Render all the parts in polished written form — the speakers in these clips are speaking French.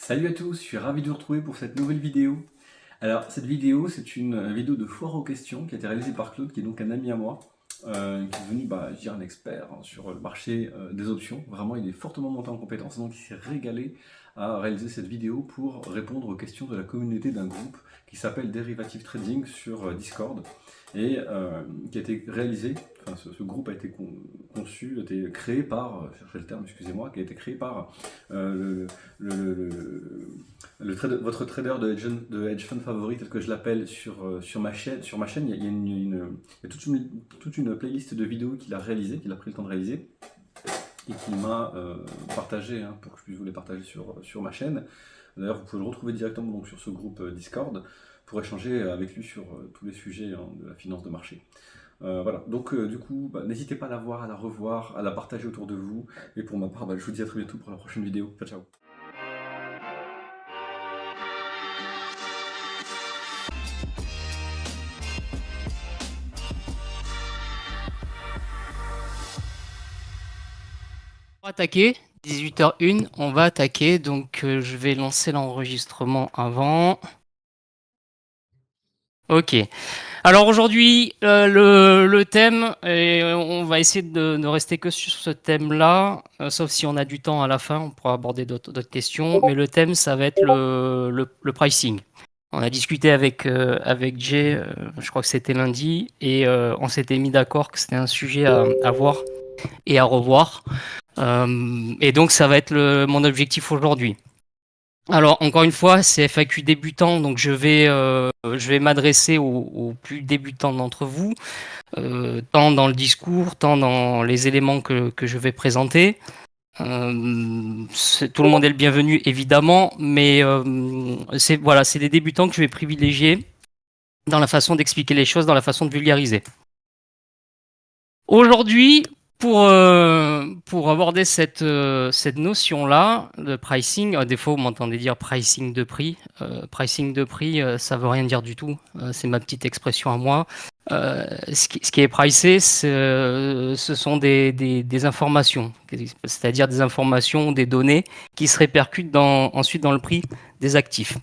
Salut à tous, je suis ravi de vous retrouver pour cette nouvelle vidéo. Alors, cette vidéo, c'est une vidéo de foire aux questions qui a été réalisée par Claude, qui est donc un ami à moi, qui est devenu, je dirais, un expert sur le marché des options. Vraiment, il est fortement monté en compétence, donc il s'est régalé à réaliser cette vidéo pour répondre aux questions de la communauté d'un groupe qui s'appelle Derivative Trading sur Discord et qui a été réalisé, enfin ce groupe a été conçu, a été créé par, cherchez le terme, excusez-moi, qui a été créé par votre trader de hedge fund favori, tel que je l'appelle, sur ma chaîne. Sur ma chaîne, il y a toute une playlist de vidéos qu'il a réalisées, qu'il a pris le temps de réaliser, et qu'il m'a partagé, pour que je puisse vous les partager sur ma chaîne. D'ailleurs, vous pouvez le retrouver directement donc, sur ce groupe Discord pour échanger avec lui sur tous les sujets de la finance de marché. Voilà, donc du coup, n'hésitez pas à la voir, à la revoir, à la partager autour de vous. Et pour ma part, je vous dis à très bientôt pour la prochaine vidéo. Ciao, ciao. On va attaquer, 18h01, on va attaquer, donc je vais lancer l'enregistrement avant. Ok. Alors aujourd'hui, le thème, et on va essayer de ne rester que sur ce thème-là, sauf si on a du temps à la fin, on pourra aborder d'autres questions, mais le thème, ça va être le pricing. On a discuté avec Jay, je crois que c'était lundi, et on s'était mis d'accord que c'était un sujet à voir et à revoir. Et donc, ça va être mon objectif aujourd'hui. Alors, encore une fois, c'est FAQ débutant, donc je vais m'adresser aux plus débutants d'entre vous, tant dans le discours, tant dans les éléments que je vais présenter. Tout le monde est le bienvenu, évidemment, mais c'est des débutants que je vais privilégier dans la façon d'expliquer les choses, dans la façon de vulgariser. Aujourd'hui, pour aborder cette notion-là de pricing, des fois vous m'entendez dire pricing de prix. Pricing de prix, ça veut rien dire du tout. C'est ma petite expression à moi. Ce qui est pricé, ce sont des informations, c'est-à-dire des informations, des données qui se répercutent ensuite dans le prix des actifs.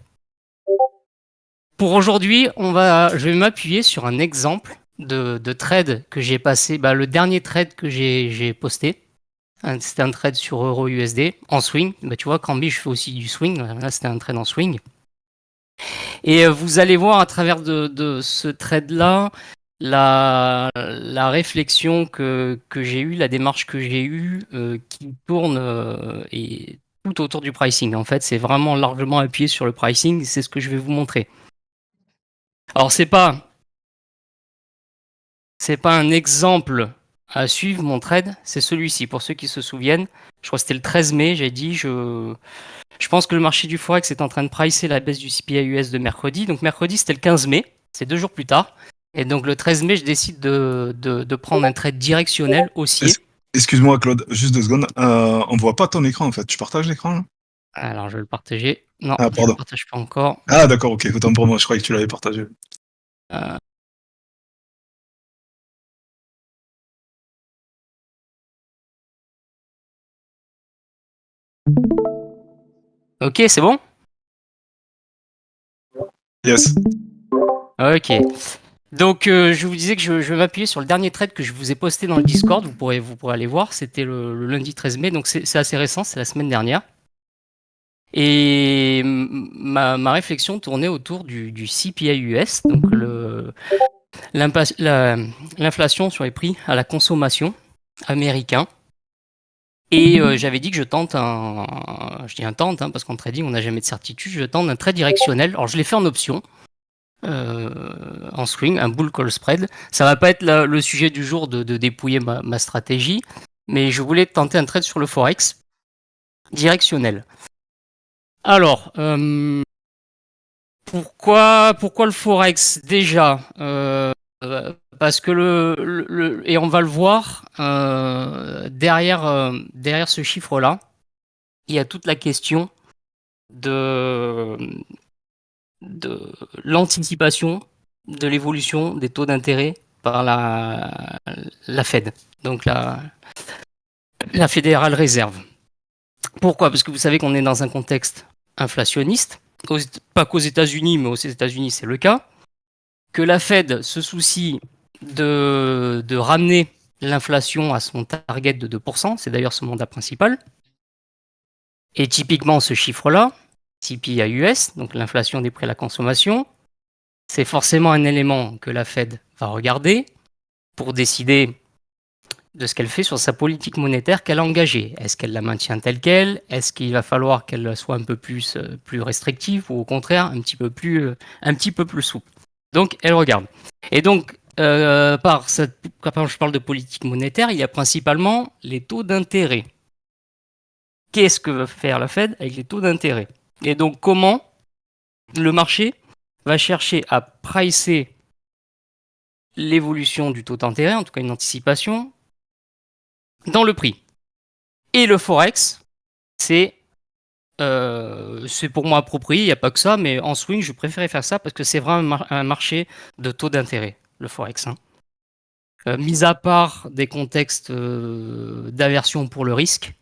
Pour aujourd'hui, je vais m'appuyer sur un exemple de trade que j'ai passé. Le dernier trade que j'ai posté, c'était un trade sur Euro USD en swing. Tu vois, Cambi, je fais aussi du swing. Là, c'était un trade en swing. Et vous allez voir à travers de ce trade-là la réflexion que j'ai eue, la démarche que j'ai eue, qui tourne et tout autour du pricing. En fait, c'est vraiment largement appuyé sur le pricing. C'est ce que je vais vous montrer. Alors, c'est pas un exemple à suivre, mon trade, c'est celui-ci. Pour ceux qui se souviennent, je crois que c'était le 13 mai, j'ai dit, je pense que le marché du Forex est en train de pricer la baisse du CPI US de mercredi. Donc mercredi, c'était le 15 mai, c'est 2 jours plus tard. Et donc le 13 mai, je décide de prendre un trade directionnel haussier. Excuse-moi Claude, juste 2 secondes. On voit pas ton écran en fait. Tu partages l'écran là? Alors je vais le partager. Non, Ah je ne le pardon. partage pas encore. Ah d'accord, ok. Autant pour moi, je croyais que tu l'avais partagé. Euh, Ok, c'est bon? Yes. Ok. Donc, je vous disais que je vais m'appuyer sur le dernier trade que je vous ai posté dans le Discord. Vous pourrez aller voir. C'était le lundi 13 mai. Donc, c'est assez récent. C'est la semaine dernière. Et ma réflexion tournait autour du CPI US, donc l'inflation sur les prix à la consommation américain. Et j'avais dit que je tente je dis un tente, parce qu'en trading, on n'a jamais de certitude, je tente un trade directionnel. Alors, je l'ai fait en option. En swing, un bull call spread. Ça va pas être le sujet du jour de dépouiller ma stratégie, mais je voulais tenter un trade sur le Forex directionnel. Alors, pourquoi le Forex déjà parce que et on va le voir derrière ce chiffre-là, il y a toute la question de l'anticipation de l'évolution des taux d'intérêt par la Fed, donc la Fédérale Réserve. Pourquoi? Parce que vous savez qu'on est dans un contexte inflationniste, pas qu'aux États-Unis, mais aux États-Unis c'est le cas, que la Fed se soucie de ramener l'inflation à son target de 2%, c'est d'ailleurs son mandat principal. Et typiquement, ce chiffre-là, CPI US, donc l'inflation des prix à la consommation, c'est forcément un élément que la Fed va regarder pour décider de ce qu'elle fait sur sa politique monétaire qu'elle a engagée. Est-ce qu'elle la maintient telle qu'elle? Est-ce qu'il va falloir qu'elle soit un peu plus restrictive ou au contraire un petit peu plus souple? Donc, elle regarde. Et donc, quand je parle de politique monétaire, il y a principalement les taux d'intérêt. Qu'est-ce que va faire la Fed avec les taux d'intérêt? Et donc, comment le marché va chercher à pricer l'évolution du taux d'intérêt, en tout cas une anticipation, dans le prix. Et le Forex, c'est pour moi approprié, il n'y a pas que ça, mais en swing, je préférais faire ça parce que c'est vraiment un marché de taux d'intérêt, le Forex. Mis à part des contextes d'aversion pour le risque,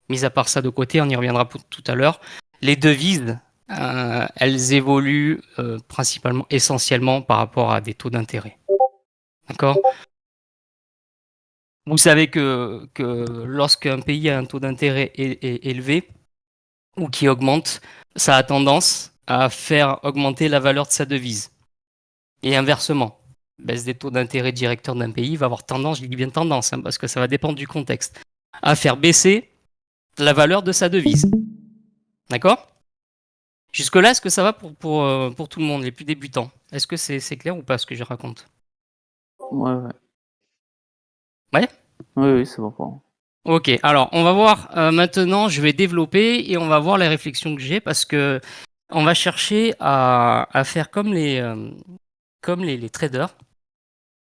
mis à part ça de côté, on y reviendra tout à l'heure, les devises, elles évoluent principalement, essentiellement par rapport à des taux d'intérêt. D'accord? Vous savez que lorsqu'un pays a un taux d'intérêt élevé ou qui augmente, ça a tendance à faire augmenter la valeur de sa devise. Et inversement, baisse des taux d'intérêt directeurs d'un pays va avoir tendance, je dis bien tendance, parce que ça va dépendre du contexte, à faire baisser la valeur de sa devise. D'accord? Jusque-là, est-ce que ça va pour tout le monde, les plus débutants? Est-ce que c'est clair ou pas ce que je raconte? Ouais. Ouais? Oui, c'est bon pour moi. Ok, alors on va voir maintenant, je vais développer et on va voir les réflexions que j'ai parce que on va chercher à faire comme les traders,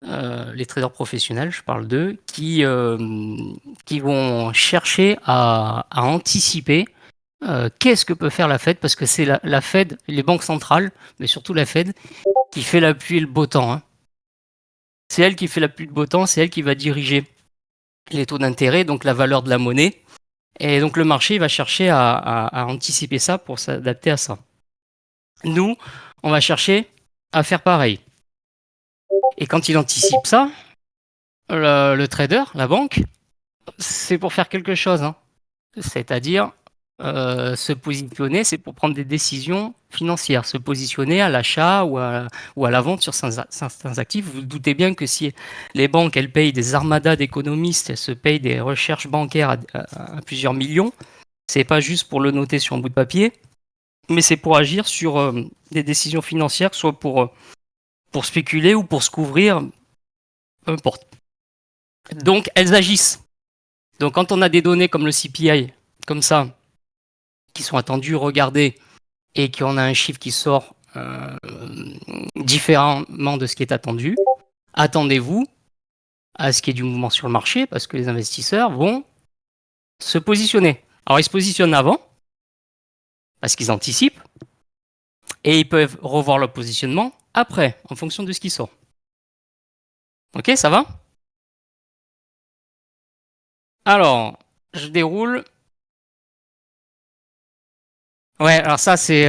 les traders professionnels, je parle d'eux, qui vont chercher à anticiper qu'est-ce que peut faire la Fed parce que c'est la Fed, les banques centrales, mais surtout la Fed, qui fait la pluie et le beau temps. Hein. C'est elle qui fait la pluie et le beau temps, c'est elle qui va diriger les taux d'intérêt, donc la valeur de la monnaie. Et donc le marché va chercher à anticiper ça pour s'adapter à ça. Nous, on va chercher à faire pareil. Et quand il anticipe ça, le trader, la banque, c'est pour faire quelque chose. Hein. C'est-à-dire se positionner, c'est pour prendre des décisions financières, se positionner à l'achat ou à la vente sur certains actifs. Vous vous doutez bien que si les banques, elles payent des armadas d'économistes, elles se payent des recherches bancaires à plusieurs millions, c'est pas juste pour le noter sur un bout de papier, mais c'est pour agir sur des décisions financières, soit pour spéculer ou pour se couvrir, peu importe. Donc, elles agissent. Donc, quand on a des données comme le CPI, comme ça, qui sont attendues, regardées, et qu'on a un chiffre qui sort différemment de ce qui est attendu, attendez-vous à ce qu'il y ait du mouvement sur le marché, parce que les investisseurs vont se positionner. Alors, ils se positionnent avant, parce qu'ils anticipent, et ils peuvent revoir leur positionnement après, en fonction de ce qui sort. Ok, ça va? Alors, je déroule. Ouais, alors ça, c'est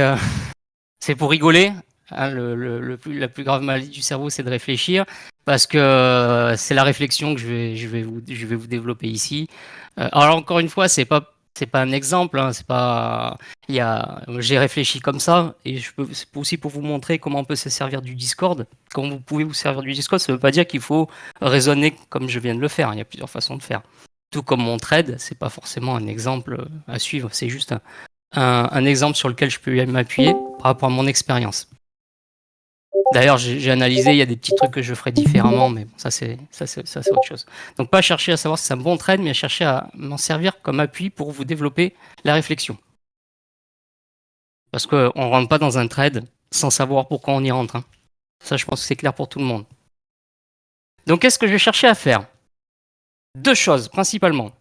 pour rigoler. Hein, la plus grave maladie du cerveau, c'est de réfléchir, parce que c'est la réflexion que je vais vous développer ici. Alors encore une fois, c'est pas un exemple, hein, c'est pas. J'ai réfléchi comme ça, et c'est aussi pour vous montrer comment on peut se servir du Discord. Comment vous pouvez vous servir du Discord, ça veut pas dire qu'il faut raisonner comme je viens de le faire. Hein, il y a plusieurs façons de faire. Tout comme mon trade, c'est pas forcément un exemple à suivre, c'est juste un exemple sur lequel je peux m'appuyer par rapport à mon expérience. D'ailleurs, j'ai analysé, il y a des petits trucs que je ferais différemment, mais bon, ça c'est autre chose. Donc pas chercher à savoir si c'est un bon trade, mais à chercher à m'en servir comme appui pour vous développer la réflexion. Parce qu'on ne rentre pas dans un trade sans savoir pourquoi on y rentre. Hein. Ça, je pense que c'est clair pour tout le monde. Donc qu'est-ce que je vais chercher à faire? Deux choses, principalement.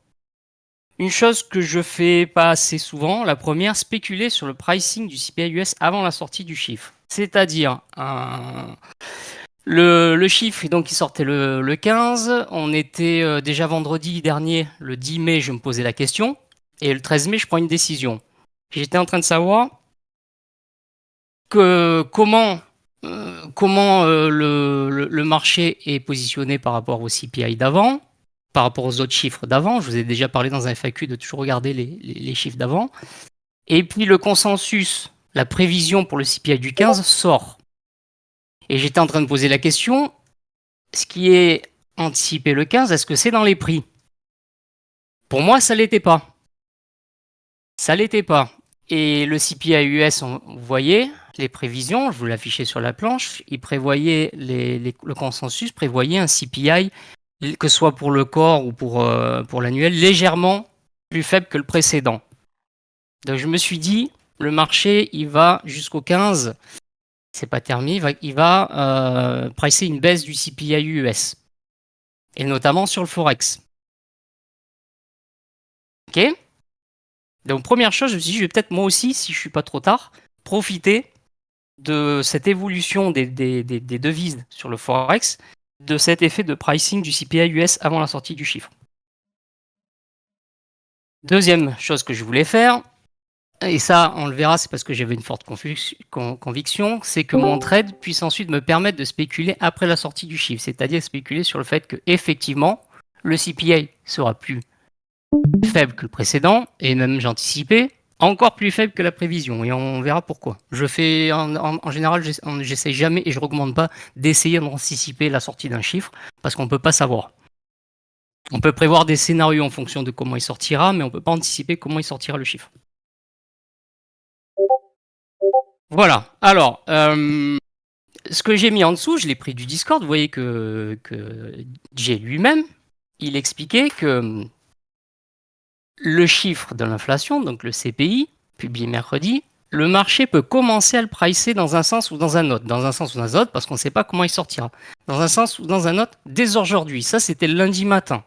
Une chose que je fais pas assez souvent, la première, spéculer sur le pricing du CPI US avant la sortie du chiffre. C'est-à-dire, le chiffre donc, qui sortait le 15, on était déjà vendredi dernier, le 10 mai, je me posais la question, et le 13 mai, je prends une décision. J'étais en train de savoir comment le marché est positionné par rapport au CPI d'avant, par rapport aux autres chiffres d'avant. Je vous ai déjà parlé dans un FAQ de toujours regarder les chiffres d'avant. Et puis le consensus, la prévision pour le CPI du 15 sort. Et j'étais en train de poser la question, ce qui est anticipé le 15, est-ce que c'est dans les prix? Pour moi, ça l'était pas. Ça l'était pas. Et le CPI US, vous voyez, les prévisions, je vous l'affichais sur la planche, il prévoyait le consensus prévoyait un CPI, que ce soit pour le corps ou pour l'annuel, légèrement plus faible que le précédent. Donc je me suis dit, le marché, il va jusqu'au 15, c'est pas terminé, il va pricer une baisse du CPI US, et notamment sur le Forex. Ok? Donc première chose, je me suis dit, je vais peut-être moi aussi, si je suis pas trop tard, profiter de cette évolution des devises sur le Forex, de cet effet de pricing du CPI US avant la sortie du chiffre. Deuxième chose que je voulais faire, et ça on le verra, c'est parce que j'avais une forte conviction, c'est que mon trade puisse ensuite me permettre de spéculer après la sortie du chiffre, c'est-à-dire spéculer sur le fait que effectivement le CPI sera plus faible que le précédent, et même j'anticipais, encore plus faible que la prévision, et on verra pourquoi. Je fais, en général, j'essaie jamais, et je recommande pas, d'essayer d'anticiper la sortie d'un chiffre, parce qu'on peut pas savoir. On peut prévoir des scénarios en fonction de comment il sortira, mais on peut pas anticiper comment il sortira le chiffre. Voilà, alors, ce que j'ai mis en dessous, je l'ai pris du Discord, vous voyez que Jay lui-même, il expliquait que le chiffre de l'inflation, donc le CPI, publié mercredi, le marché peut commencer à le pricer dans un sens ou dans un autre. Dans un sens ou dans un autre, parce qu'on ne sait pas comment il sortira. Dans un sens ou dans un autre, dès aujourd'hui. Ça, c'était le lundi matin.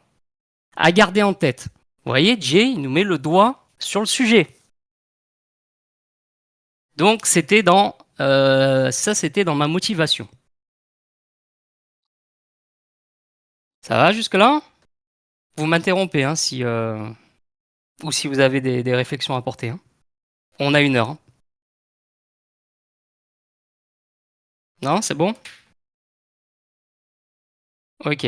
À garder en tête. Vous voyez, Jay, il nous met le doigt sur le sujet. Donc, c'était dans ma motivation. Ça va jusque-là? Vous m'interrompez, hein, ou si vous avez des réflexions à apporter. Hein. On a 1 heure. Hein. Non, c'est bon? Ok.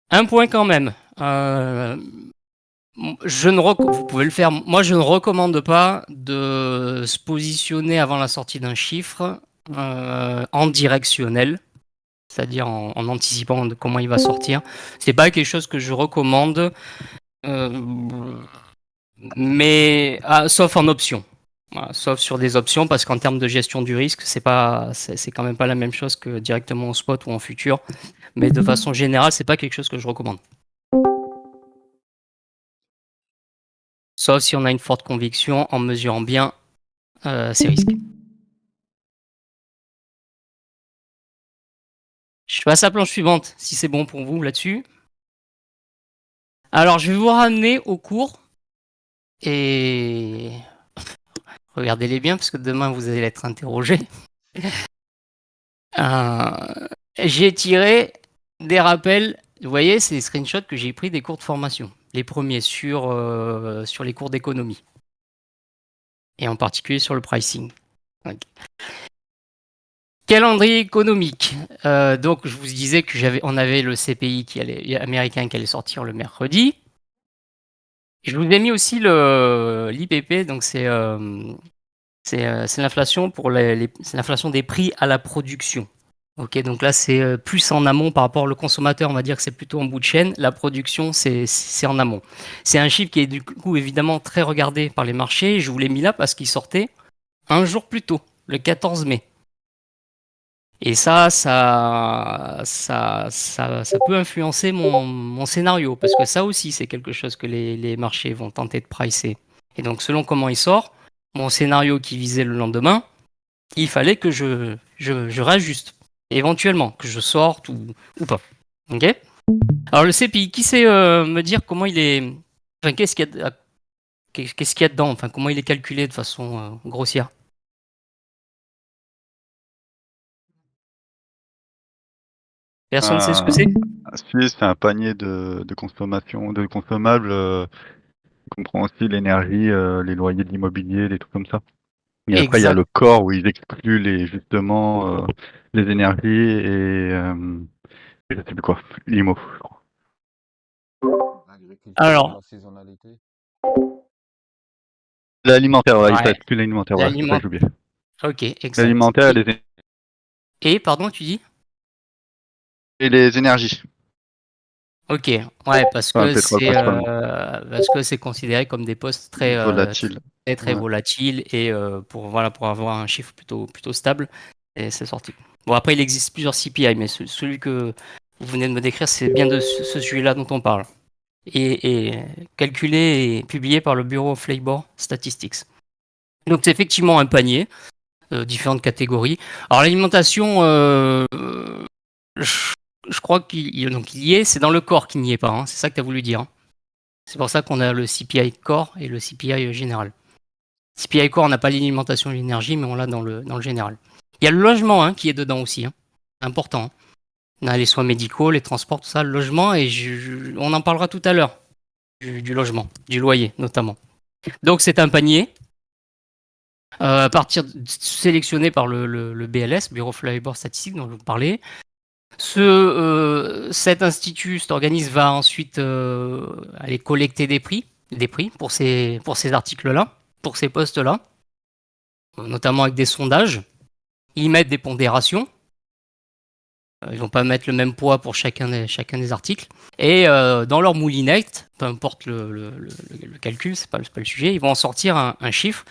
Un point quand même. Vous pouvez le faire. Moi, je ne recommande pas de se positionner avant la sortie d'un chiffre en directionnel, c'est-à-dire en anticipant de comment il va sortir. C'est pas quelque chose que je recommande, mais sauf en option. Voilà, sauf sur des options, parce qu'en termes de gestion du risque, c'est quand même pas la même chose que directement au spot ou en futur. Mais de façon générale, c'est pas quelque chose que je recommande. Sauf si on a une forte conviction en mesurant bien ces risques. Je passe à la planche suivante, si c'est bon pour vous là-dessus. Alors, je vais vous ramener au cours. Et regardez-les bien, parce que demain, vous allez être interrogé. J'ai tiré des rappels. Vous voyez, c'est des screenshots que j'ai pris des cours de formation. Les premiers sur les cours d'économie. Et en particulier sur le pricing. Okay. Calendrier économique. Donc, je vous disais on avait le CPI américain qui allait sortir le mercredi. Je vous ai mis aussi l'IPP, donc c'est l'inflation c'est l'inflation des prix à la production. Ok, donc là c'est plus en amont par rapport au consommateur, on va dire que c'est plutôt en bout de chaîne. La production c'est en amont. C'est un chiffre qui est du coup évidemment très regardé par les marchés. Je vous l'ai mis là parce qu'il sortait un jour plus tôt, le 14 mai. Et ça peut influencer mon scénario, parce que ça aussi, c'est quelque chose que les marchés vont tenter de pricer. Et donc, selon comment il sort, mon scénario qui visait le lendemain, il fallait que je réajuste, éventuellement, que je sorte ou pas. Ok? Alors, le CPI, qui sait me dire comment il est... Enfin, qu'est-ce qu'il y a dedans? Enfin, comment il est calculé de façon grossière? Personne ne sait ce que c'est? Si, c'est un panier de consommation, de consommables comprend aussi l'énergie, les loyers de l'immobilier, des trucs comme ça. Et après, il y a Exact. le corps où ils excluent justement les énergies et je sais plus quoi, l'IMO, je crois. L'agriculture et Alors, la saisonnalité. L'alimentaire, ouais, ça ouais, exclut l'alimentaire, voilà, c'est ça l'aliment. que j'ai oublié. Ok, exact. L'alimentaire Pardon, tu dis? et les énergies. Ok, ouais, parce Enfin, le que pétrole principalement. c'est considéré comme des postes Volatile. très Ouais. volatiles et pour avoir un chiffre plutôt stable, et c'est sorti. Bon, après, il existe plusieurs CPI, mais celui que vous venez de me décrire, c'est bien de ce sujet-là dont on parle. Et calculé et publié par le Bureau of Labor Statistics. Donc, c'est effectivement un panier, différentes catégories. Alors, l'alimentation, je, je crois qu'il y est, c'est dans le corps qu'il n'y est pas, hein. C'est ça que tu as voulu dire, hein. C'est pour ça qu'on a le CPI Core et le CPI général. CPI Core, on n'a pas l'alimentation et l'énergie, mais on l'a dans le général. Il y a le logement, hein, qui est dedans aussi, hein. Important, hein. On a les soins médicaux, les transports, tout ça, le logement, et on en parlera tout à l'heure, du logement, du loyer notamment. Donc c'est un panier, à partir sélectionné par le BLS, Bureau of Labor Statistics, dont je vous parlais. Cet institut, cet organisme va ensuite aller collecter des prix pour ces articles-là, pour ces postes-là, notamment avec des sondages. Ils mettent des pondérations. Ils vont pas mettre le même poids pour chacun des articles. Et dans leur moulinette, peu importe le calcul, c'est pas le sujet, ils vont en sortir un chiffre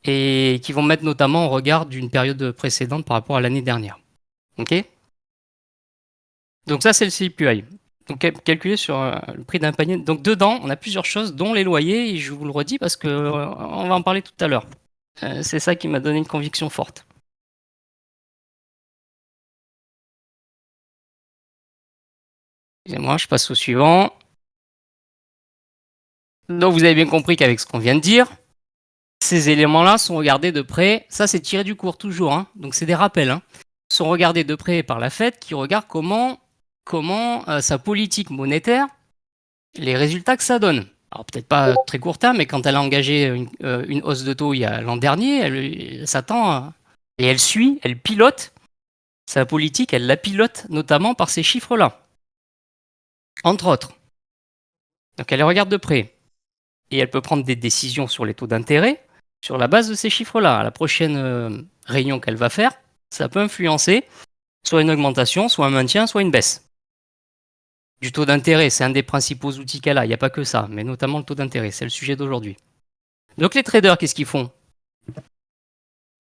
et qui vont mettre notamment en regard d'une période précédente par rapport à l'année dernière. Ok ? Donc ça, c'est le CPI. Donc calculé sur le prix d'un panier. Donc dedans, on a plusieurs choses, dont les loyers, et je vous le redis parce que on va en parler tout à l'heure. C'est ça qui m'a donné une conviction forte. Excusez-moi, je passe au suivant. Donc vous avez bien compris qu'avec ce qu'on vient de dire, ces éléments-là sont regardés de près. Ça, c'est tiré du cours toujours, hein. Donc c'est des rappels, hein. Sont regardés de près par la Fed qui regarde comment sa politique monétaire, les résultats que ça donne. Alors peut-être pas très court terme, mais quand elle a engagé une hausse de taux l'an dernier, elle s'attend et elle pilote sa politique, elle la pilote notamment par ces chiffres-là, entre autres. Donc elle les regarde de près et elle peut prendre des décisions sur les taux d'intérêt sur la base de ces chiffres-là. À la prochaine réunion qu'elle va faire, ça peut influencer soit une augmentation, soit un maintien, soit une baisse du taux d'intérêt. C'est un des principaux outils qu'elle a. Il n'y a pas que ça, mais notamment le taux d'intérêt. C'est le sujet d'aujourd'hui. Donc les traders, qu'est-ce qu'ils font?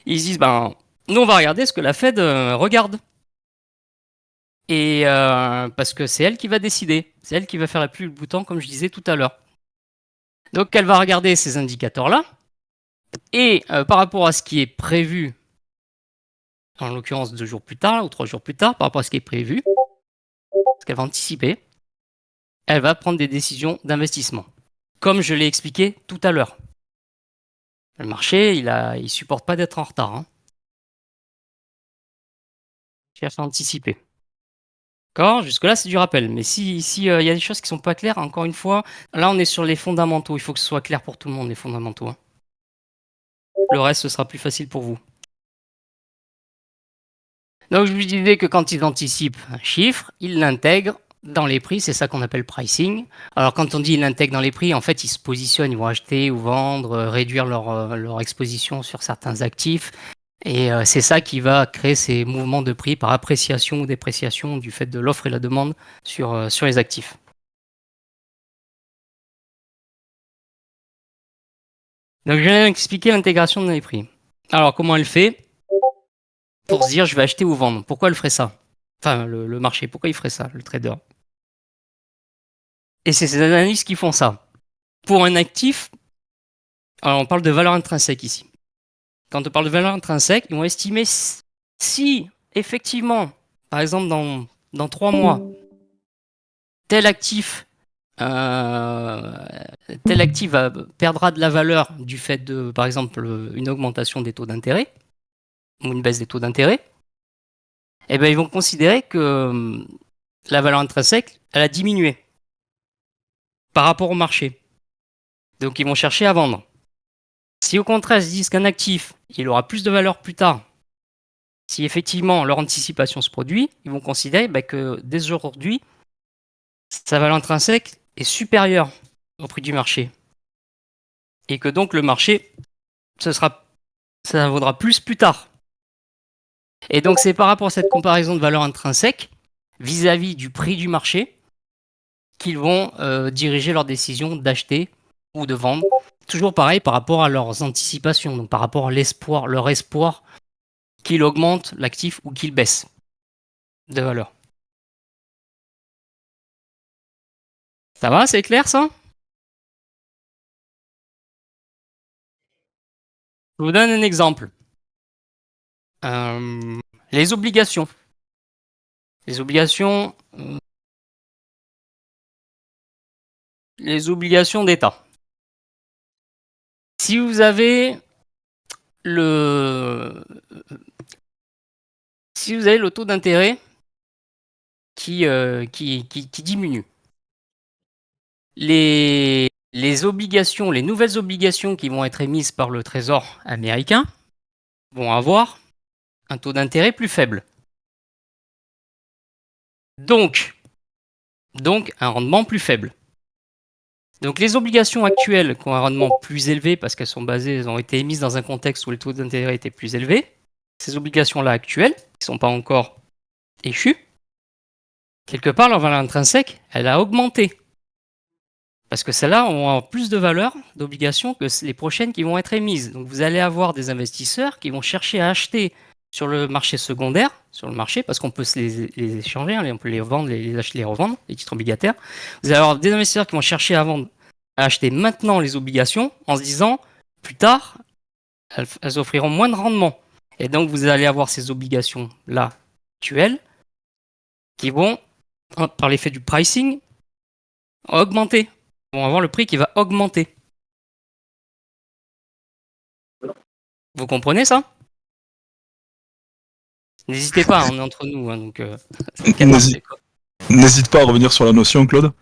Ils se disent, nous on va regarder ce que la Fed regarde. Et parce que c'est elle qui va décider. C'est elle qui va faire la pluie le bouton, comme je disais tout à l'heure. Donc elle va regarder ces indicateurs-là. Et par rapport à ce qui est prévu, en l'occurrence 2 jours plus tard ou 3 jours plus tard, par rapport à ce qui est prévu, ce qu'elle va anticiper, elle va prendre des décisions d'investissement. Comme je l'ai expliqué tout à l'heure. Le marché, il supporte pas d'être en retard, hein. Il cherche à anticiper. D'accord? Jusque-là, c'est du rappel. Mais si y a des choses qui sont pas claires, encore une fois, là, on est sur les fondamentaux. Il faut que ce soit clair pour tout le monde, les fondamentaux, hein. Le reste, ce sera plus facile pour vous. Donc, je vous disais que quand ils anticipent un chiffre, ils l'intègrent dans les prix. C'est ça qu'on appelle pricing. Alors, quand on dit ils l'intègrent dans les prix, en fait, ils se positionnent, ils vont acheter ou vendre, réduire leur exposition sur certains actifs. Et c'est ça qui va créer ces mouvements de prix par appréciation ou dépréciation du fait de l'offre et la demande sur les actifs. Donc je viens d'expliquer l'intégration dans les prix. Alors comment elle fait pour se dire je vais acheter ou vendre? Pourquoi elle ferait ça? Enfin le marché, pourquoi il ferait ça, le trader? Et c'est ces analystes qui font ça. Pour un actif, alors on parle de valeur intrinsèque ici. Quand on parle de valeur intrinsèque, ils vont estimer si effectivement, par exemple dans 3 mois, tel actif perdra de la valeur du fait de, par exemple, une augmentation des taux d'intérêt ou une baisse des taux d'intérêt, eh bien, ils vont considérer que la valeur intrinsèque, elle a diminué par rapport au marché. Donc ils vont chercher à vendre. Si au contraire ils se disent qu'un actif, il aura plus de valeur plus tard, si effectivement leur anticipation se produit, ils vont considérer que dès aujourd'hui, sa valeur intrinsèque est supérieure au prix du marché. Et que donc le marché, ça vaudra plus tard. Et donc c'est par rapport à cette comparaison de valeur intrinsèque vis-à-vis du prix du marché qu'ils vont diriger leur décision d'acheter ou de vendre. Toujours pareil par rapport à leurs anticipations, donc par rapport à leur espoir qu'il augmente l'actif ou qu'il baisse de valeur. Ça va, c'est clair ça? Je vous donne un exemple. Les obligations. Les obligations d'État. Si vous avez le taux d'intérêt qui diminue, les nouvelles obligations qui vont être émises par le Trésor américain vont avoir un taux d'intérêt plus faible. Donc un rendement plus faible. Donc les obligations actuelles qui ont un rendement plus élevé parce elles ont été émises dans un contexte où le taux d'intérêt était plus élevé, ces obligations-là actuelles, qui ne sont pas encore échues, quelque part leur valeur intrinsèque, elle a augmenté. Parce que celles-là ont plus de valeur d'obligation que les prochaines qui vont être émises. Donc vous allez avoir des investisseurs qui vont chercher à acheter sur le marché secondaire, parce qu'on peut les échanger, on peut les vendre, les acheter, les revendre, les titres obligataires. Vous allez avoir des investisseurs qui vont chercher à acheter maintenant les obligations en se disant, plus tard, elles offriront moins de rendement. Et donc vous allez avoir ces obligations-là actuelles qui vont, par l'effet du pricing, augmenter. Vont avoir le prix qui va augmenter. Vous comprenez ça? N'hésitez pas, on est entre nous. Donc, N'hésite pas à revenir sur la notion, Claude.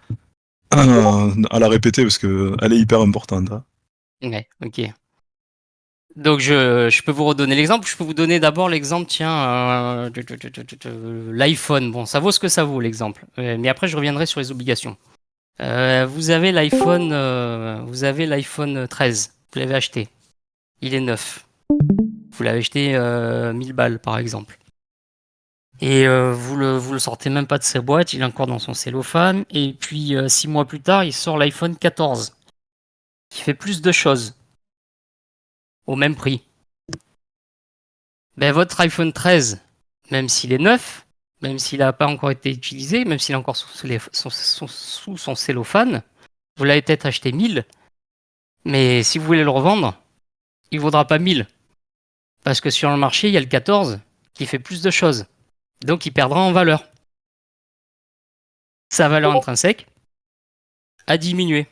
À la répéter parce qu'elle est hyper importante. Hein. Ouais, ok. Donc je peux vous redonner l'exemple. Je peux vous donner d'abord l'exemple, tiens, l'iPhone. Bon, ça vaut ce que ça vaut l'exemple. Mais après, je reviendrai sur les obligations. Vous avez l'iPhone 13. Vous l'avez acheté. Il est neuf. Vous l'avez acheté 1000 balles, par exemple. Et vous le sortez même pas de sa boîte, il est encore dans son cellophane. Et puis 6 mois plus tard, il sort l'iPhone 14, qui fait plus de choses au même prix. Ben, votre iPhone 13, même s'il est neuf, même s'il n'a pas encore été utilisé, même s'il est encore sous son cellophane, vous l'avez peut-être acheté 1000, mais si vous voulez le revendre, il ne vaudra pas 1000. Parce que sur le marché, il y a le 14 qui fait plus de choses. Donc il perdra en valeur. Sa valeur intrinsèque a diminué.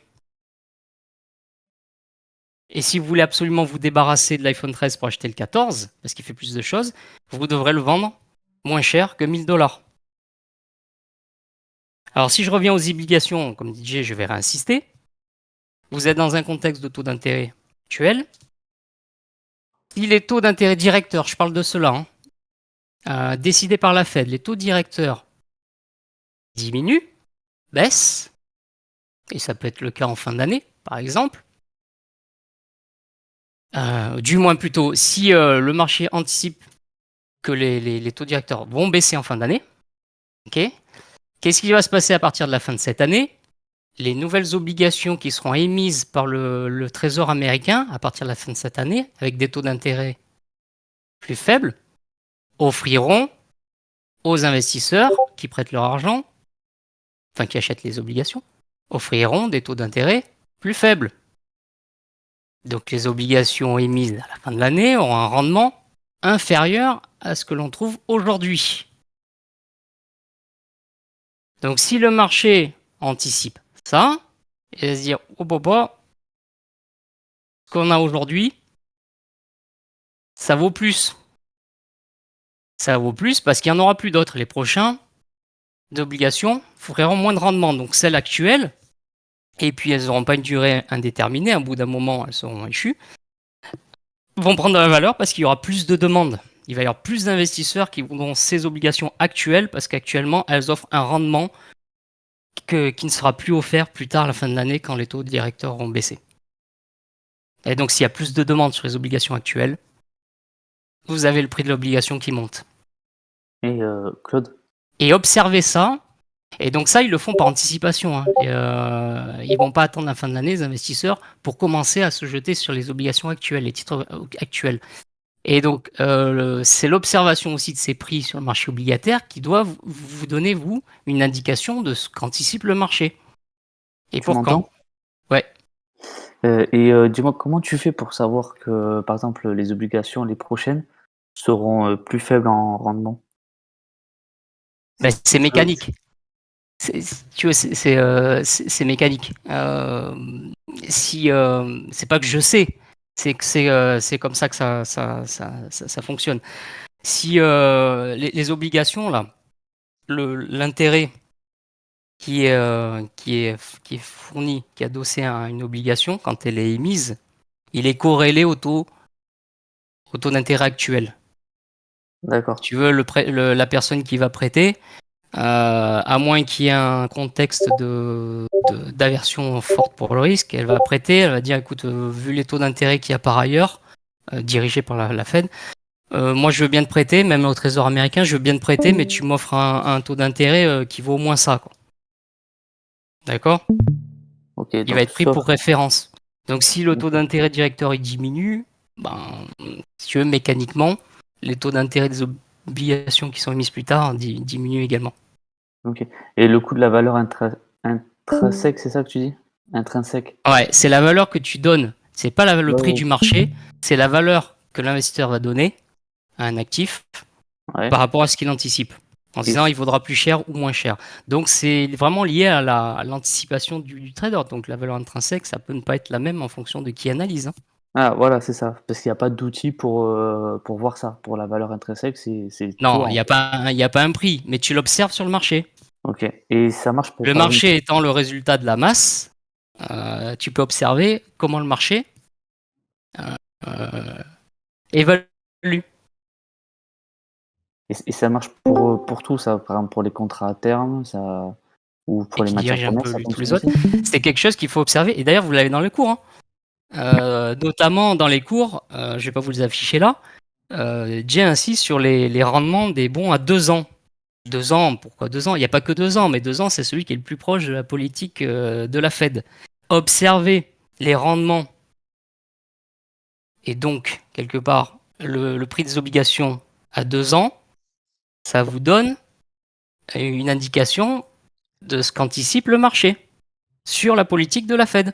Et si vous voulez absolument vous débarrasser de l'iPhone 13 pour acheter le 14, parce qu'il fait plus de choses, vous devrez le vendre moins cher que 1000 $. Alors si je reviens aux obligations, comme DJ, je vais réinsister. Vous êtes dans un contexte de taux d'intérêt actuel. Si les taux d'intérêt directeurs, je parle de cela, décidés par la Fed, les taux directeurs diminuent, baissent, et ça peut être le cas en fin d'année, par exemple. Du moins plutôt, si le marché anticipe que les taux directeurs vont baisser en fin d'année, okay, qu'est-ce qui va se passer à partir de la fin de cette année? Les nouvelles obligations qui seront émises par le Trésor américain à partir de la fin de cette année, avec des taux d'intérêt plus faibles, offriront aux investisseurs qui prêtent leur argent, enfin qui achètent les obligations, offriront des taux d'intérêt plus faibles. Donc les obligations émises à la fin de l'année auront un rendement inférieur à ce que l'on trouve aujourd'hui. Donc si le marché anticipe ça, il va se dire, oh ce qu'on a aujourd'hui, ça vaut plus. Ça vaut plus parce qu'il n'y en aura plus d'autres. Les prochains d'obligations feront moins de rendement. Donc celles actuelles, et puis elles n'auront pas une durée indéterminée, au bout d'un moment elles seront échues, vont prendre de la valeur parce qu'il y aura plus de demandes. Il va y avoir plus d'investisseurs qui vont dans ces obligations actuelles parce qu'actuellement elles offrent un rendement qui ne sera plus offert plus tard à la fin de l'année quand les taux directeurs auront baissé. Et donc s'il y a plus de demandes sur les obligations actuelles, vous avez le prix de l'obligation qui monte. Et Claude, Et observez ça. Et donc ça, ils le font par anticipation. Hein. Ils vont pas attendre la fin de l'année, les investisseurs, pour commencer à se jeter sur les obligations actuelles, les titres actuels. Et donc, c'est l'observation aussi de ces prix sur le marché obligataire qui doit vous donner, vous, une indication de ce qu'anticipe le marché. Et tu pour quand. m'entends? Ouais. Dis-moi, comment tu fais pour savoir que, par exemple, les obligations, les prochaines, seront plus faibles en rendement? Ben, c'est mécanique. Tu vois, c'est mécanique. C'est pas que je sais, c'est que c'est comme ça que ça fonctionne. Si les obligations là, l'intérêt qui est fourni, qui est adossé à une obligation quand elle est émise, il est corrélé au taux d'intérêt actuel. D'accord. Tu veux la personne qui va prêter. À moins qu'il y ait un contexte d'aversion forte pour le risque, elle va prêter, elle va dire écoute, vu les taux d'intérêt qu'il y a par ailleurs, dirigés par la Fed, moi je veux bien te prêter, même au Trésor américain, je veux bien te prêter, mais tu m'offres un taux d'intérêt qui vaut au moins ça. Quoi. D'accord? Ok, Il va donc être pris pour référence. Donc si le taux d'intérêt directeur il diminue, ben, si tu veux, mécaniquement, les taux d'intérêt des obligations qui sont émises plus tard diminuent également. Ok. Et le coût de la valeur intrinsèque, c'est ça que tu dis? Intrinsèque. Ouais, c'est la valeur que tu donnes. C'est pas le Ouais, prix ouais. du marché, c'est la valeur que l'investisseur va donner à un actif Ouais. par rapport à ce qu'il anticipe. En se Et disant il vaudra plus cher ou moins cher. Donc c'est vraiment lié à l'anticipation du trader. Donc la valeur intrinsèque, ça peut ne pas être la même en fonction de qui analyse. Hein. Ah, voilà, c'est ça. Parce qu'il n'y a pas d'outil pour voir ça. Pour la valeur intrinsèque, c'est Non, toi. il n'y a pas un prix, mais tu l'observes sur le marché. Ok. Et ça marche pour, Le par exemple, marché étant le résultat de la masse, tu peux observer comment le marché euh, évalue. et ça marche pour tout, ça, par exemple, pour les contrats à terme, ça, ou Et pour les qui matières dirige un premières, peu ça tous les fonctionne autres. aussi? C'est quelque chose qu'il faut observer. Et d'ailleurs, vous l'avez dans les cours. Hein. Notamment dans les cours, je ne vais pas vous les afficher là, Jay insiste sur les rendements des bons à 2 ans. 2 ans, pourquoi 2 ans? Il n'y a pas que 2 ans, mais 2 ans, c'est celui qui est le plus proche de la politique de la Fed. Observez les rendements et donc, quelque part, le prix des obligations à 2 ans, ça vous donne une indication de ce qu'anticipe le marché sur la politique de la Fed.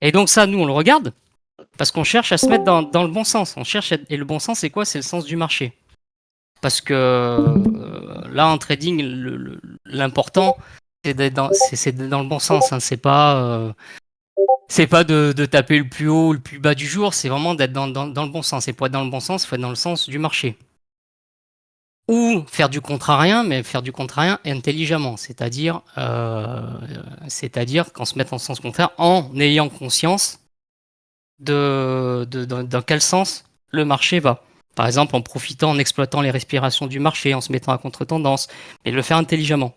Et donc ça, nous, on le regarde parce qu'on cherche à se mettre dans le bon sens. Et le bon sens, c'est quoi? C'est le sens du marché. Parce que là, en trading, l'important, c'est d'être dans le bon sens. Hein. C'est pas de taper le plus haut ou le plus bas du jour. C'est vraiment d'être dans le bon sens. Et pour être dans le bon sens, il faut être dans le sens du marché. Ou faire du contrarien, mais faire du contrarien intelligemment. C'est-à-dire qu'en se mettant en sens contraire, en ayant conscience dans quel sens le marché va. Par exemple, en profitant, en exploitant les respirations du marché, en se mettant à contre-tendance, et le faire intelligemment.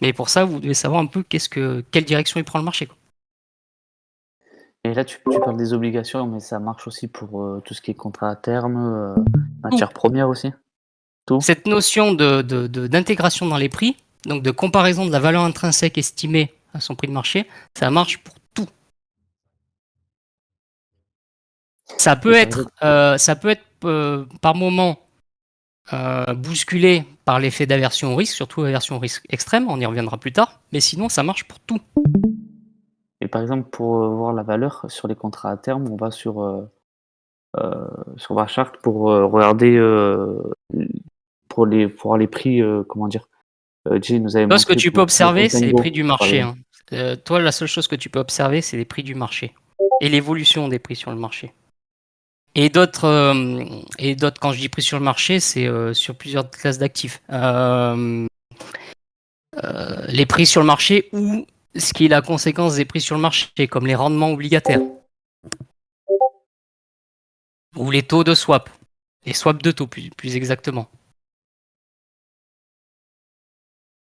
Mais pour ça, vous devez savoir un peu quelle direction il prend le marché. Quoi. Et là, tu parles des obligations, mais ça marche aussi pour tout ce qui est contrat à terme, matières premières aussi? Tout? Cette notion d'intégration dans les prix, donc de comparaison de la valeur intrinsèque estimée à son prix de marché, ça marche pour tout. Ça peut être par moment bousculé par l'effet d'aversion au risque, surtout aversion au risque extrême, on y reviendra plus tard, mais sinon ça marche pour tout. Et par exemple, pour voir la valeur sur les contrats à terme, on va sur Warchart pour regarder pour voir les prix, comment dire? Jay nous avait Toi, ce que montré tu peux pour observer, c'est les Contango, prix du par marché. exemple. Hein. Toi, la seule chose que tu peux observer, c'est les prix du marché et l'évolution des prix sur le marché. Et d'autres, quand je dis prix sur le marché, c'est sur plusieurs classes d'actifs. les prix sur le marché ou ce qui est la conséquence des prix sur le marché, comme les rendements obligataires ou les taux de swap, les swaps de taux plus exactement.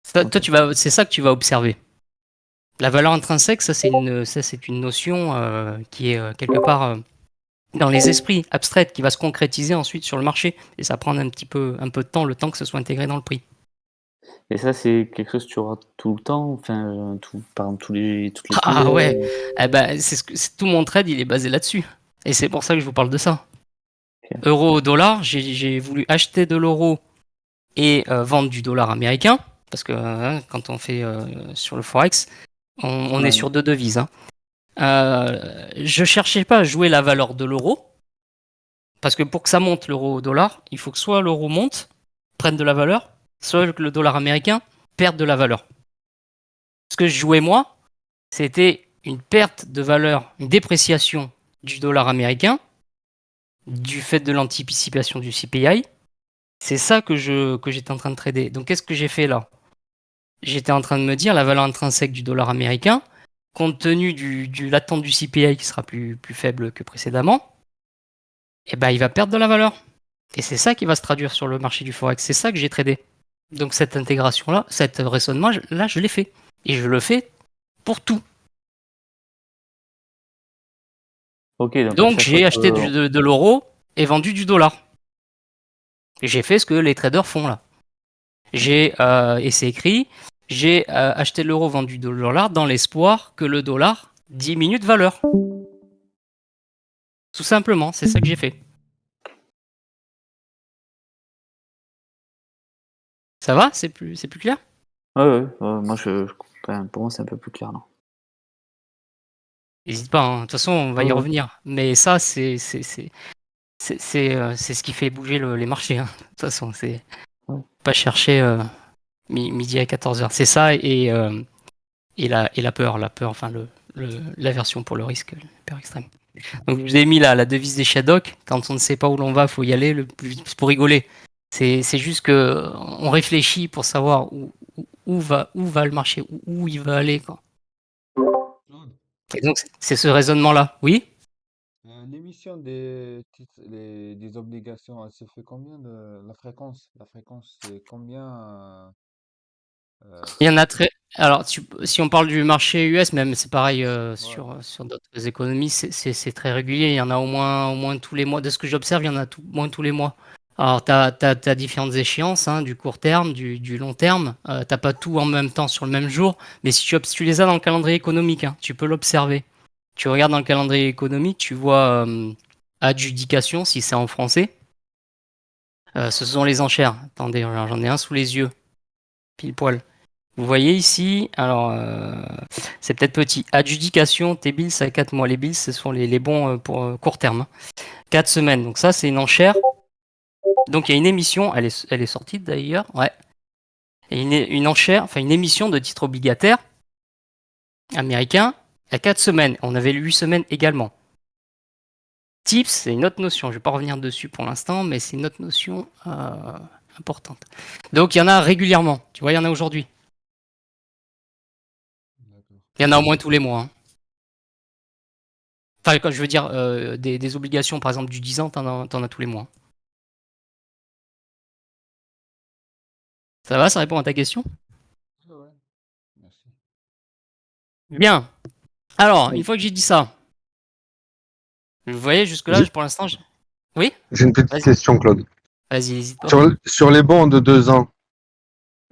Ça, toi, c'est ça que tu vas observer. La valeur intrinsèque, ça c'est une notion qui est quelque part dans les esprits, abstraite, qui va se concrétiser ensuite sur le marché. Et ça prend un peu de temps, le temps que ce soit intégré dans le prix. Et ça, c'est quelque chose que tu auras tout le temps, enfin, par exemple, toutes les Ah semaines. ouais, eh ben, tout mon trade, il est basé là-dessus. Et c'est pour ça que je vous parle de ça. Ok. Euro au dollar, j'ai voulu acheter de l'euro et vendre du dollar américain. Parce que quand on fait sur le Forex, on est Ouais. sur 2 devises. Hein. Je cherchais pas à jouer la valeur de l'euro. Parce que pour que ça monte l'euro au dollar, il faut que soit l'euro monte, prenne de la valeur, soit que le dollar américain perde de la valeur. Ce que je jouais moi, c'était une perte de valeur, une dépréciation du dollar américain du fait de l'anticipation du CPI. C'est ça que j'étais en train de trader. Donc qu'est-ce que j'ai fait là? J'étais en train de me dire la valeur intrinsèque du dollar américain, compte tenu de l'attente du CPI qui sera plus faible que précédemment, eh ben, il va perdre de la valeur. Et c'est ça qui va se traduire sur le marché du Forex. C'est ça que j'ai tradé. Donc cette intégration-là, cet raisonnement, là, je l'ai fait. Et je le fais pour tout. Ok, donc à Donc chaque j'ai fois acheté que... de l'euro et vendu du dollar. Et j'ai fait ce que les traders font là. Et c'est écrit, j'ai acheté l'euro, vendu de dollar dans l'espoir que le dollar diminue de valeur. Tout simplement, c'est ça que j'ai fait. Ça va? C'est plus clair? Ouais, moi, enfin, pour moi, c'est un peu plus clair, là. N'hésite pas, hein. De toute façon, on va y Ouais, ouais. revenir. Mais ça, c'est ce qui fait bouger les marchés. Hein. De toute façon, c'est Ouais. pas chercher midi à 14h. C'est ça et la peur, enfin l'aversion pour le risque, la peur extrême. Donc je vous ai mis la devise des Shadok. Quand on ne sait pas où l'on va, il faut y aller le plus vite pour rigoler. C'est juste que on réfléchit pour savoir où va le marché, où il va aller. Quoi. Et donc c'est ce raisonnement-là. Oui? L'émission des titres, des obligations, elle se fait combien de la fréquence? La fréquence, c'est combien Il y en a très. Alors, si on parle du marché US, même c'est pareil ouais, sur d'autres économies, c'est très régulier. Il y en a au moins tous les mois. De ce que j'observe, il y en a au moins tous les mois. Alors, tu as différentes échéances, hein, du court terme, du long terme. T'as pas tout en même temps sur le même jour. Mais si tu les as dans le calendrier économique, hein, tu peux l'observer. Tu regardes dans le calendrier économique, tu vois adjudication, si c'est en français. Ce sont les enchères. Attendez, j'en ai un sous les yeux. Pile poil. Vous voyez ici, alors c'est peut-être petit. Adjudication, tes bills à 4 mois. Les bills, ce sont les bons pour court terme. 4 semaines. Donc ça, c'est une enchère. Donc il y a une émission, elle est sortie d'ailleurs. Ouais. Et une enchère, enfin une émission de titres obligataires américains à 4 semaines. On avait 8 semaines également. TIPS, c'est une autre notion. Je ne vais pas revenir dessus pour l'instant, mais c'est une autre notion importante. Donc il y en a régulièrement. Tu vois, il y en a aujourd'hui. d'accord. Il y en a au moins tous les mois. Hein. Enfin, quand je veux dire, des obligations, par exemple, du 10 ans, t'en as tous les mois. Ça va, ça répond à ta question? Ouais, ouais, merci. Bien. Alors, une Oui. fois que j'ai dit ça, vous voyez, jusque-là, J'ai pour l'instant, oui? j'ai une petite Vas-y, question, Claude. vas-y, n'hésite pas. Sur les bons de 2 ans,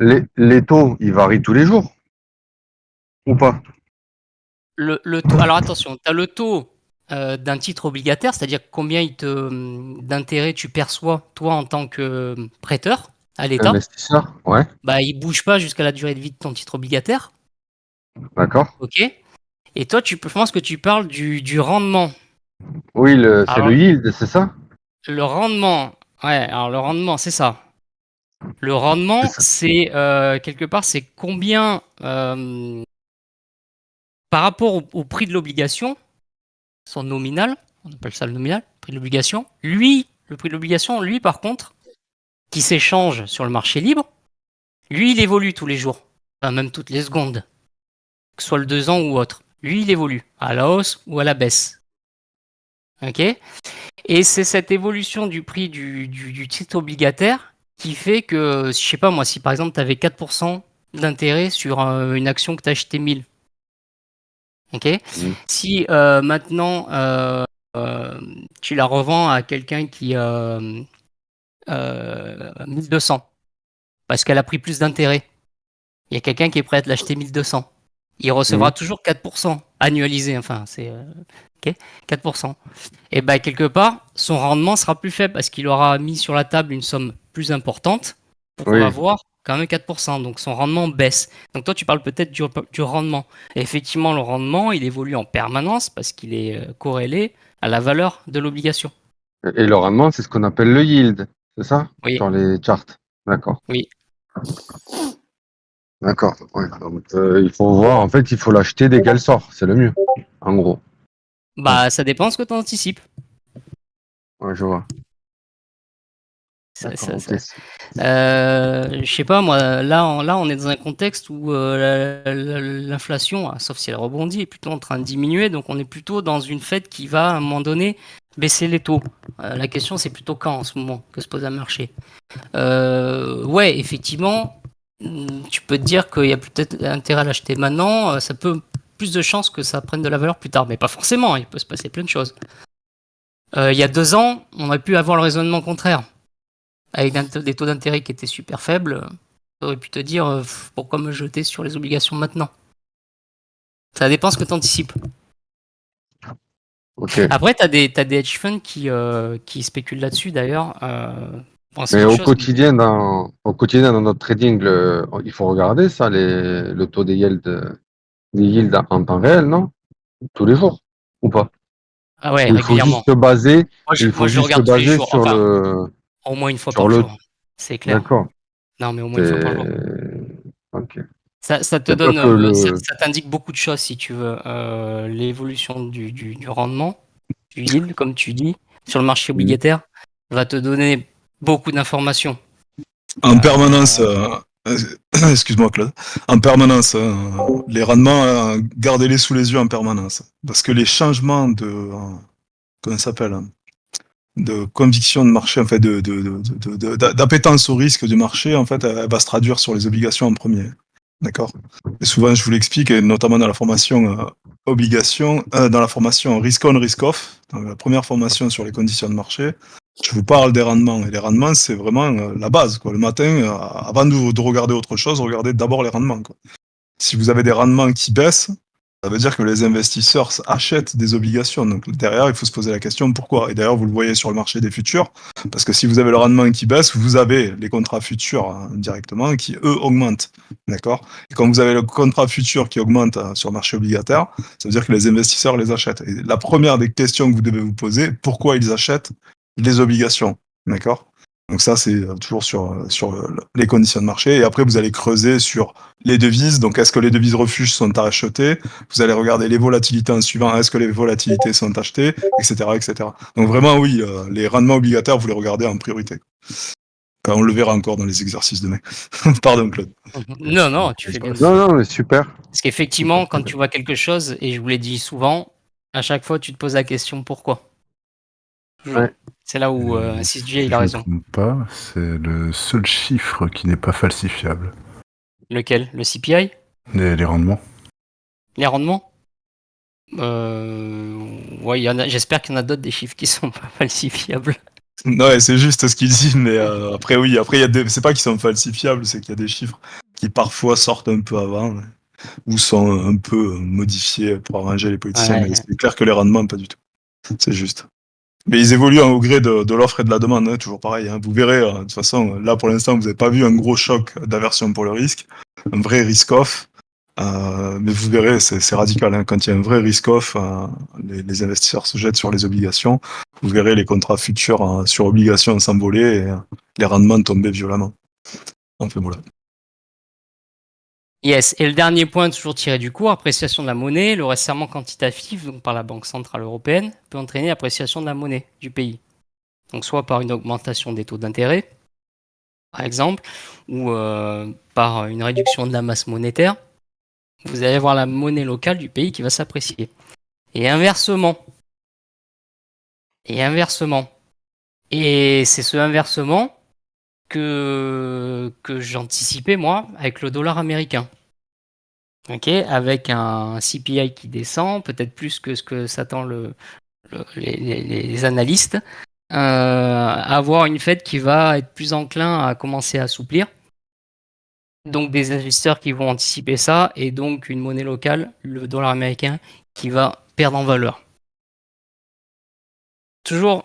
les taux, ils varient tous les jours ou pas? Le taux, alors attention, tu as le taux d'un titre obligataire, c'est-à-dire combien d'intérêt tu perçois, toi, en tant que prêteur à l'État. Investisseur? Ouais, Bah, il bouge pas jusqu'à la durée de vie de ton titre obligataire. d'accord. OK? Et toi, je pense que tu parles du rendement. Oui, c'est Alors, le yield, c'est ça? le rendement, ouais, alors le rendement, c'est ça. Le C'est rendement, ça. c'est quelque part, c'est combien par rapport au prix de l'obligation, son nominal, on appelle ça le nominal, prix de l'obligation. Lui, le prix de l'obligation, lui, par contre, qui s'échange sur le marché libre, lui, il évolue tous les jours. enfin même toutes les secondes, que ce soit le 2 ans ou autre. Lui, il évolue à la hausse ou à la baisse. Ok? Et c'est cette évolution du prix du titre obligataire qui fait que, je sais pas moi, si par exemple tu avais 4% d'intérêt sur une action que tu as acheté 1000, ok? Mhm. Si maintenant tu la revends à quelqu'un qui 1200 parce qu'elle a pris plus d'intérêt, il y a quelqu'un qui est prêt à te l'acheter 1200. Il recevra Mhm. toujours 4% annualisé, enfin c'est ok, 4%. Et ben quelque part, son rendement sera plus faible parce qu'il aura mis sur la table une somme plus importante pour Oui. avoir quand même 4%. Donc son rendement baisse. Donc toi, tu parles peut-être du rendement. Et effectivement, le rendement, il évolue en permanence parce qu'il est corrélé à la valeur de l'obligation. Et le rendement, c'est ce qu'on appelle le yield, c'est ça? Oui, Sur les charts. D'accord. oui. D'accord. Ouais. Donc, il faut voir, en fait, il faut l'acheter dès qu'elle sort, c'est le mieux, en gros. Bah, ça dépend ce que tu anticipes. Ouais, je vois. Ça, D'accord, ça, ok. ça- je sais pas, moi, là, on est dans un contexte où l'inflation, sauf si elle rebondit, est plutôt en train de diminuer. Donc, on est plutôt dans une fête qui va, à un moment donné, baisser les taux. La question, c'est plutôt quand en ce moment que se pose un marché. Ouais, effectivement, tu peux te dire qu'il y a peut-être intérêt à l'acheter maintenant. Ça peut plus de chances que ça prenne de la valeur plus tard, mais pas forcément. Il peut se passer plein de choses. Il y a 2 ans, on aurait pu avoir le raisonnement contraire avec des taux d'intérêt qui étaient super faibles, tu aurais pu te dire pourquoi me jeter sur les obligations maintenant. Ça dépend ce que tu anticipes. Ok. Après, t'as des hedge funds qui spéculent là-dessus d'ailleurs. Bon, c'est Mais quelque au chose. quotidien, dans notre trading, il faut regarder ça, le taux des yields en temps réel, non? Tous les jours, ou pas? Ah ouais, Ou il faut régulièrement. juste se baser, il Moi, faut je le juste se regarde tous les baser jours. sur Enfin, au moins une fois sur par le, jour. C'est clair. d'accord. Non, mais au moins une fois par jour. C'est, ok. Ça te C'est pas donne, que le, ça t'indique beaucoup de choses si tu veux. L'évolution du rendement, du yield, comme tu dis, sur le marché Mhm. obligataire, va te donner beaucoup d'informations. En permanence, Euh, excuse-moi Claude, en permanence, les rendements, gardez-les sous les yeux en permanence. Parce que les changements comment ça s'appelle, de conviction de marché, en fait, d'appétence au risque du marché, en fait, elle va se traduire sur les obligations en premier. D'accord? Et souvent, je vous l'explique, et notamment dans la formation obligation, dans la formation risk on, risk off, dans la première formation sur les conditions de marché, je vous parle des rendements. Et les rendements, c'est vraiment la base, quoi. Le matin, avant de regarder autre chose, regardez d'abord les rendements, quoi. Si vous avez des rendements qui baissent, ça veut dire que les investisseurs achètent des obligations. Donc derrière, il faut se poser la question pourquoi. Et d'ailleurs, vous le voyez sur le marché des futurs, parce que si vous avez le rendement qui baisse, vous avez les contrats futurs directement qui, eux, augmentent. D'accord? Et quand vous avez le contrat futur qui augmente sur le marché obligataire, ça veut dire que les investisseurs les achètent. Et la première des questions que vous devez vous poser, pourquoi ils achètent les obligations? D'accord? Donc ça, c'est toujours sur les conditions de marché. Et après, vous allez creuser sur les devises. Donc, est-ce que les devises refuges sont achetées? Vous allez regarder les volatilités en suivant. Est-ce que les volatilités sont achetées? Etc., etc. Donc, vraiment, oui, les rendements obligataires, vous les regardez en priorité. Enfin, on le verra encore dans les exercices demain. Pardon, Claude. non, non, tu fais bien. non, non, mais super. Parce qu'effectivement, quand tu vois quelque chose, et je vous l'ai dit souvent, à chaque fois, tu te poses la question pourquoi. Toujours. Ouais. C'est là où Et 6J, si il a je me raison. trompe pas, c'est le seul chiffre qui n'est pas falsifiable. Lequel? Le CPI? Les rendements. Les rendements? Ouais, j'espère qu'il y en a d'autres des chiffres qui sont pas falsifiables. Non, ouais, c'est juste ce qu'il dit, mais après, oui, après, c'est pas qu'ils sont falsifiables, c'est qu'il y a des chiffres qui parfois sortent un peu avant, ou sont un peu modifiés pour arranger les politiciens, Ouais. mais c'est clair que les rendements, pas du tout. C'est juste. Mais ils évoluent au gré de l'offre et de la demande, hein, toujours pareil. Hein. Vous verrez, de toute façon, là pour l'instant, vous n'avez pas vu un gros choc d'aversion pour le risque, un vrai risk-off. Mais vous verrez, c'est radical. Hein. Quand il y a un vrai risk-off, les investisseurs se jettent sur les obligations. Vous verrez les contrats futurs sur obligations s'envoler et les rendements tomber violemment. Enfin voilà. Yes, et le dernier point, toujours tiré du cours, appréciation de la monnaie. Le resserrement quantitatif, donc par la Banque Centrale Européenne, peut entraîner l'appréciation de la monnaie du pays. Donc soit par une augmentation des taux d'intérêt, par exemple, ou par une réduction de la masse monétaire, vous allez avoir la monnaie locale du pays qui va s'apprécier. Et inversement. Et c'est ce inversement que j'anticipais, moi, avec le dollar américain. Ok, avec un CPI qui descend, peut-être plus que ce que s'attend les analystes, avoir une Fed qui va être plus enclin à commencer à assouplir. Donc des investisseurs qui vont anticiper ça, et donc une monnaie locale, le dollar américain, qui va perdre en valeur. Toujours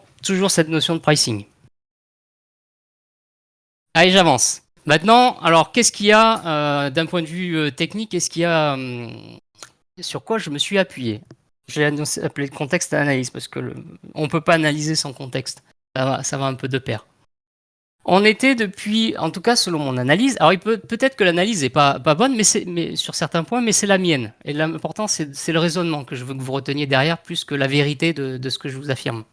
cette notion de pricing. Allez, j'avance. Maintenant, alors qu'est-ce qu'il y a d'un point de vue technique, qu'est-ce qu'il y a sur quoi je me suis appuyé? Je l'ai appelé le contexte à analyse parce que on peut pas analyser sans contexte. Ça va un peu de pair. On était depuis, en tout cas selon mon analyse, alors peut-être que l'analyse est pas bonne, mais sur certains points, mais c'est la mienne. Et l'important, c'est le raisonnement que je veux que vous reteniez derrière, plus que la vérité de ce que je vous affirme.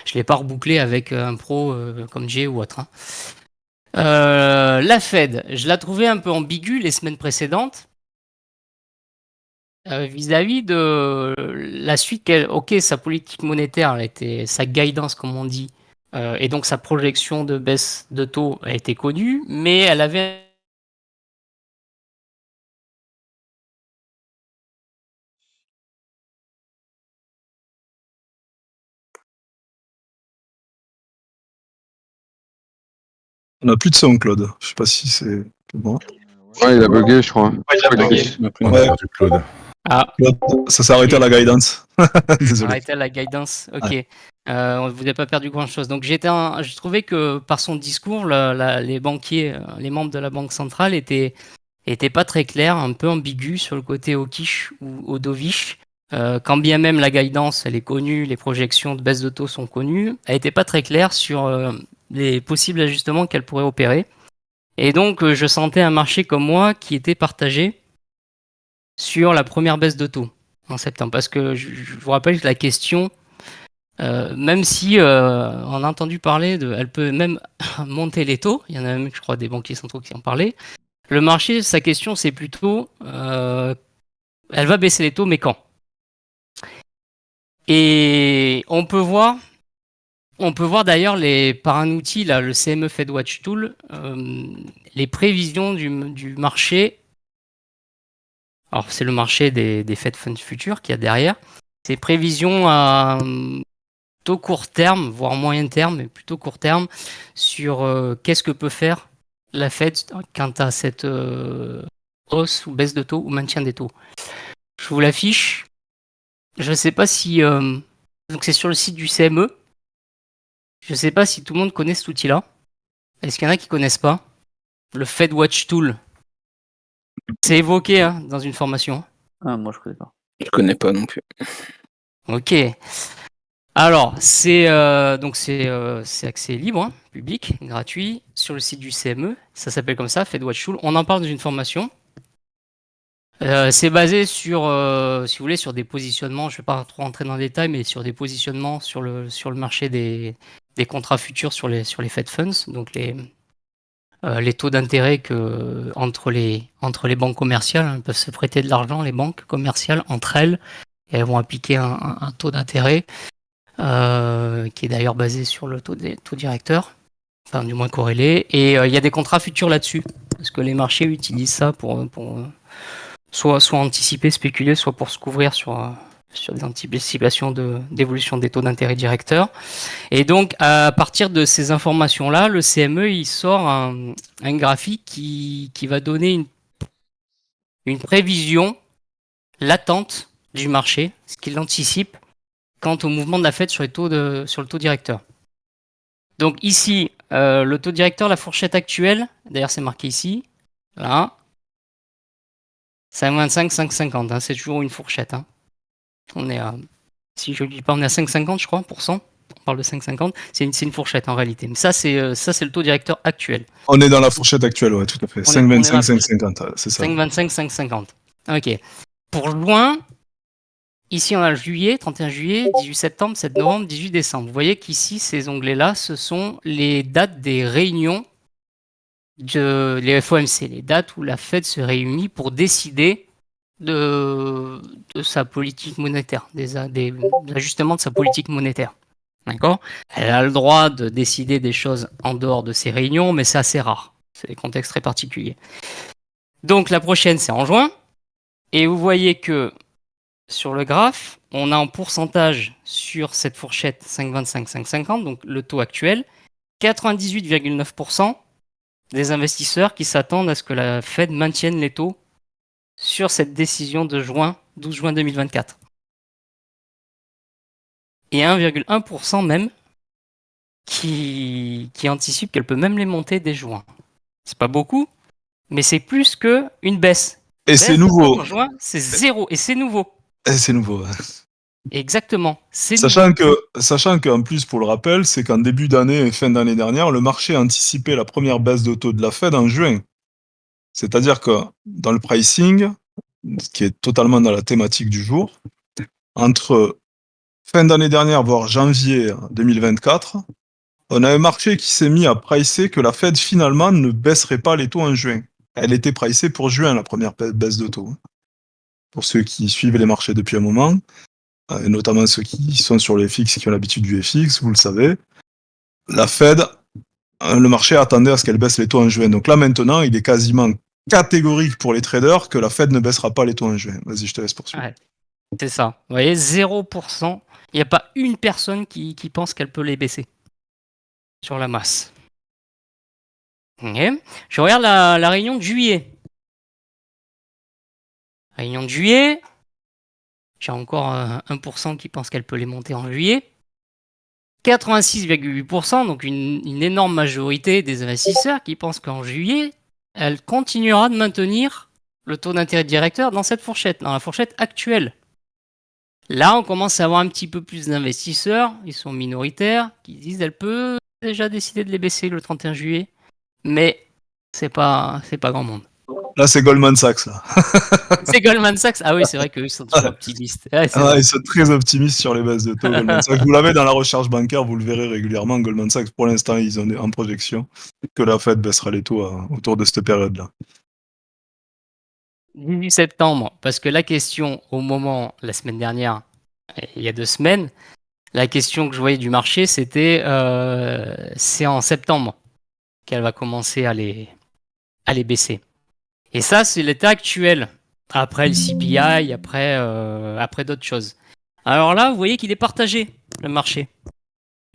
Je l'ai pas rebouclé avec un pro comme Jay ou autre. Hein. La Fed, je la trouvais un peu ambiguë les semaines précédentes vis-à-vis de la suite qu'elle. Ok, sa politique monétaire, sa guidance, comme on dit, et donc sa projection de baisse de taux a été connue, mais elle avait. On n'a plus de son, Claude. Je sais pas si c'est bon. Ouais, il a bugué, je crois. Il a bugué. On a perdu Claude. Ah, Claude, ça s'est arrêté à la guidance. Désolé. arrêtez à la guidance. Ok. Vous n'avez pas perdu grand-chose. Donc je trouvais que par son discours, les banquiers, les membres de la Banque centrale étaient pas très clairs, un peu ambigus sur le côté hawkish ou au dovish. Quand bien même la guidance, elle est connue, les projections de baisse de taux sont connues, elle n'était pas très claire sur les possibles ajustements qu'elle pourrait opérer. Et donc, je sentais un marché comme moi qui était partagé sur la première baisse de taux en septembre. Parce que je vous rappelle que la question, même si on a entendu parler elle peut même monter les taux, il y en a même, je crois, des banquiers centraux qui en parlaient. Le marché, sa question, c'est plutôt, elle va baisser les taux, mais quand? Et on peut voir d'ailleurs par un outil, là, le CME FedWatch Tool, les prévisions du marché. Alors, c'est le marché des Fed Funds futurs qu'il y a derrière. Ces prévisions à plutôt court terme, voire moyen terme, mais plutôt court terme, sur qu'est-ce que peut faire la Fed quant à cette hausse ou baisse de taux ou maintien des taux. Je vous l'affiche. Je ne sais pas si... donc c'est sur le site du CME. Je ne sais pas si tout le monde connaît cet outil-là. Est-ce qu'il y en a qui ne connaissent pas? Le FedWatch Tool. C'est évoqué dans une formation. Ah, moi, je connais pas. Je connais pas non plus. Ok. Alors, c'est accès libre, public, gratuit, sur le site du CME. Ça s'appelle comme ça, FedWatch Tool. On en parle dans une formation. C'est basé sur, si vous voulez, sur des positionnements. Je ne vais pas trop rentrer dans le détail, mais sur des positionnements sur le marché des contrats futurs sur les Fed Funds, donc les taux d'intérêt entre les banques commerciales peuvent se prêter de l'argent, les banques commerciales entre elles, et elles vont appliquer un taux d'intérêt qui est d'ailleurs basé sur le taux directeur, enfin du moins corrélé, et il y a des contrats futurs là-dessus, parce que les marchés utilisent ça pour soit anticiper, spéculer, soit pour se couvrir sur des anticipations d'évolution des taux d'intérêt directeurs. Et donc, à partir de ces informations-là, le CME, il sort un graphique qui va donner une prévision latente du marché, ce qu'il anticipe quant au mouvement de la Fed sur le taux directeur. Donc ici, le taux directeur, la fourchette actuelle, d'ailleurs c'est marqué ici, là, 5,25, 5,50, hein, c'est toujours une fourchette. Hein. On est à, si je ne dis pas, on est à 5,50 je crois, %. On parle de 5,50, c'est une fourchette en réalité. Mais ça, c'est le taux directeur actuel. On est dans la fourchette actuelle, ouais, tout à fait. 5,25, 5,50, c'est ça. 5,25, 5,50. Ok. Pour juin, ici on a le juillet, 31 juillet, 18 septembre, 7 novembre, 18 décembre. Vous voyez qu'ici, ces onglets-là, ce sont les dates des réunions les FOMC, les dates où la Fed se réunit pour décider de sa politique monétaire, des ajustements de sa politique monétaire. D'accord? Elle a le droit de décider des choses en dehors de ces réunions, mais c'est assez rare. C'est des contextes très particuliers. Donc la prochaine, c'est en juin. Et vous voyez que sur le graphe, on a en pourcentage sur cette fourchette 5,25, 5,50, donc le taux actuel, 98,9% des investisseurs qui s'attendent à ce que la Fed maintienne les taux sur cette décision de 12 juin 2024. Et 1,1% même qui anticipe qu'elle peut même les monter dès juin. C'est pas beaucoup, mais c'est plus qu'une baisse. Et c'est nouveau. En juin, c'est 0, et c'est nouveau. Et c'est nouveau. Ouais. Exactement. C'est Sachant qu'en plus, pour le rappel, c'est qu'en début d'année et fin d'année dernière, le marché a anticipé la première baisse de taux de la Fed en juin. C'est-à-dire que dans le pricing, qui est totalement dans la thématique du jour, entre fin d'année dernière, voire janvier 2024, on a un marché qui s'est mis à pricer que la Fed finalement ne baisserait pas les taux en juin. Elle était pricée pour juin, la première baisse de taux. Pour ceux qui suivent les marchés depuis un moment, et notamment ceux qui sont sur le FX et qui ont l'habitude du FX, vous le savez, la Fed, le marché attendait à ce qu'elle baisse les taux en juin. Donc là maintenant, il est quasiment catégorique pour les traders que la Fed ne baissera pas les taux en juin. Vas-y, je te laisse poursuivre. Ouais, c'est ça. Vous voyez, 0%. Il n'y a pas une personne qui pense qu'elle peut les baisser sur la masse. Okay. Je regarde la réunion de juillet. Réunion de juillet. J'ai encore 1% qui pense qu'elle peut les monter en juillet. 86,8%, donc une énorme majorité des investisseurs qui pensent qu'en juillet, elle continuera de maintenir le taux d'intérêt directeur dans cette fourchette, dans la fourchette actuelle. Là, on commence à avoir un petit peu plus d'investisseurs, ils sont minoritaires, qui disent qu'elle peut déjà décider de les baisser le 31 juillet, mais c'est pas grand monde. Là, c'est Goldman Sachs. Là. C'est Goldman Sachs. Ah oui, c'est vrai qu'eux sont toujours optimistes. Ouais, ils sont très optimistes sur les baisses de taux. Goldman Sachs. Vous l'avez dans la recherche bancaire, vous le verrez régulièrement. Goldman Sachs, pour l'instant, ils ont en projection que la Fed baissera les taux autour de cette période-là. 18 septembre, parce que la question au moment, la semaine dernière, il y a 2 semaines, la question que je voyais du marché, c'était c'est en septembre qu'elle va commencer à les baisser. Et ça, c'est l'état actuel. Après le CPI, après d'autres choses. Alors là, vous voyez qu'il est partagé, le marché.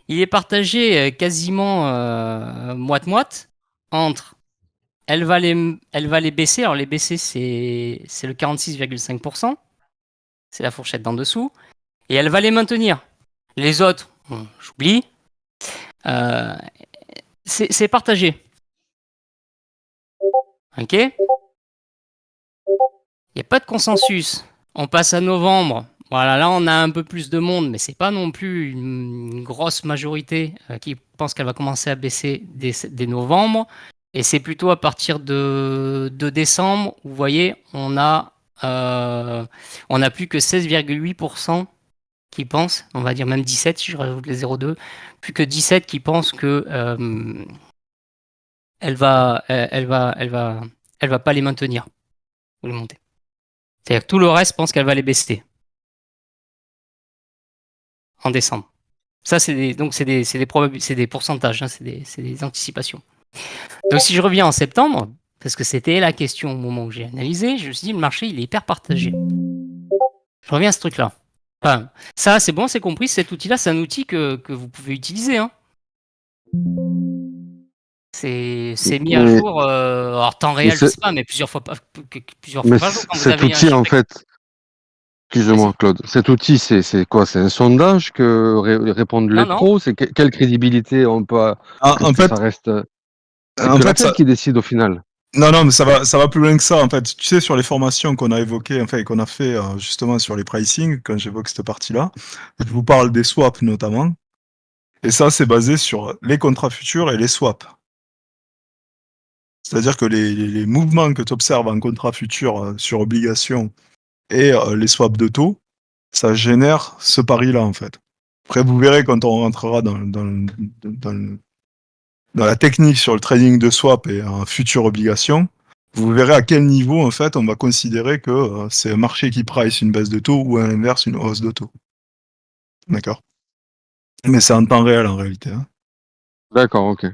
Il est partagé quasiment moite-moite entre elle va les baisser. Alors les baisser, c'est le 46,5%. C'est la fourchette d'en dessous. Et elle va les maintenir. Les autres, j'oublie. C'est partagé. Ok ? Il n'y a pas de consensus. On passe à novembre. Voilà, là on a un peu plus de monde, mais c'est pas non plus une grosse majorité qui pense qu'elle va commencer à baisser dès novembre. Et c'est plutôt à partir de décembre, vous voyez, on a plus que 16,8% qui pensent, on va dire même 17 si je rajoute les 0,2, plus que 17 qui pensent que elle va pas les maintenir ou les monter. C'est-à-dire que tout le reste pense qu'elle va les baisser en décembre. Ça, c'est des pourcentages, hein, c'est des anticipations. Donc si je reviens en septembre, parce que c'était la question au moment où j'ai analysé, je me suis dit le marché il est hyper partagé. Je reviens à ce truc-là. Enfin, ça c'est bon, c'est compris, cet outil-là c'est un outil que vous pouvez utiliser. Hein. C'est mis à jour, alors temps réel, je sais pas, mais plusieurs fois par jour. Cet outil, en fait, excusez-moi Claude, cet outil, c'est quoi? C'est un sondage que répondent les pros? C'est quelle crédibilité on peut... En fait, ça reste... C'est la Fed qui décide au final. Non, mais ça va plus loin que ça. En fait, tu sais, sur les formations qu'on a évoquées, enfin, qu'on a fait justement sur les pricing, quand j'évoque cette partie-là, je vous parle des swaps notamment. Et ça, c'est basé sur les contrats futurs et les swaps. C'est-à-dire que les mouvements que tu observes en contrat futur sur obligations et les swaps de taux, ça génère ce pari-là, en fait. Après, vous verrez quand on rentrera dans le dans la technique sur le trading de swap et en future obligation, vous verrez à quel niveau, en fait, on va considérer que c'est un marché qui price une baisse de taux ou à l'inverse une hausse de taux. D'accord? Mais c'est en temps réel en réalité. Hein. D'accord, ok.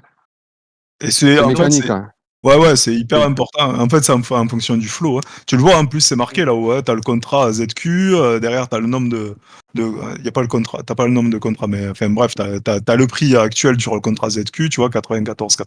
Et c'est C'est en fait, mécanique, c'est hein. ouais, c'est hyper Oui. important. En fait, c'est en fonction du flow. Hein. Tu le vois, en plus, c'est marqué là-haut. Hein. Tu as le contrat ZQ, derrière, tu as le nombre y a pas le contrat, t'as pas le nombre de contrats, mais enfin bref, tu as le prix actuel sur le contrat ZQ, tu vois, 94,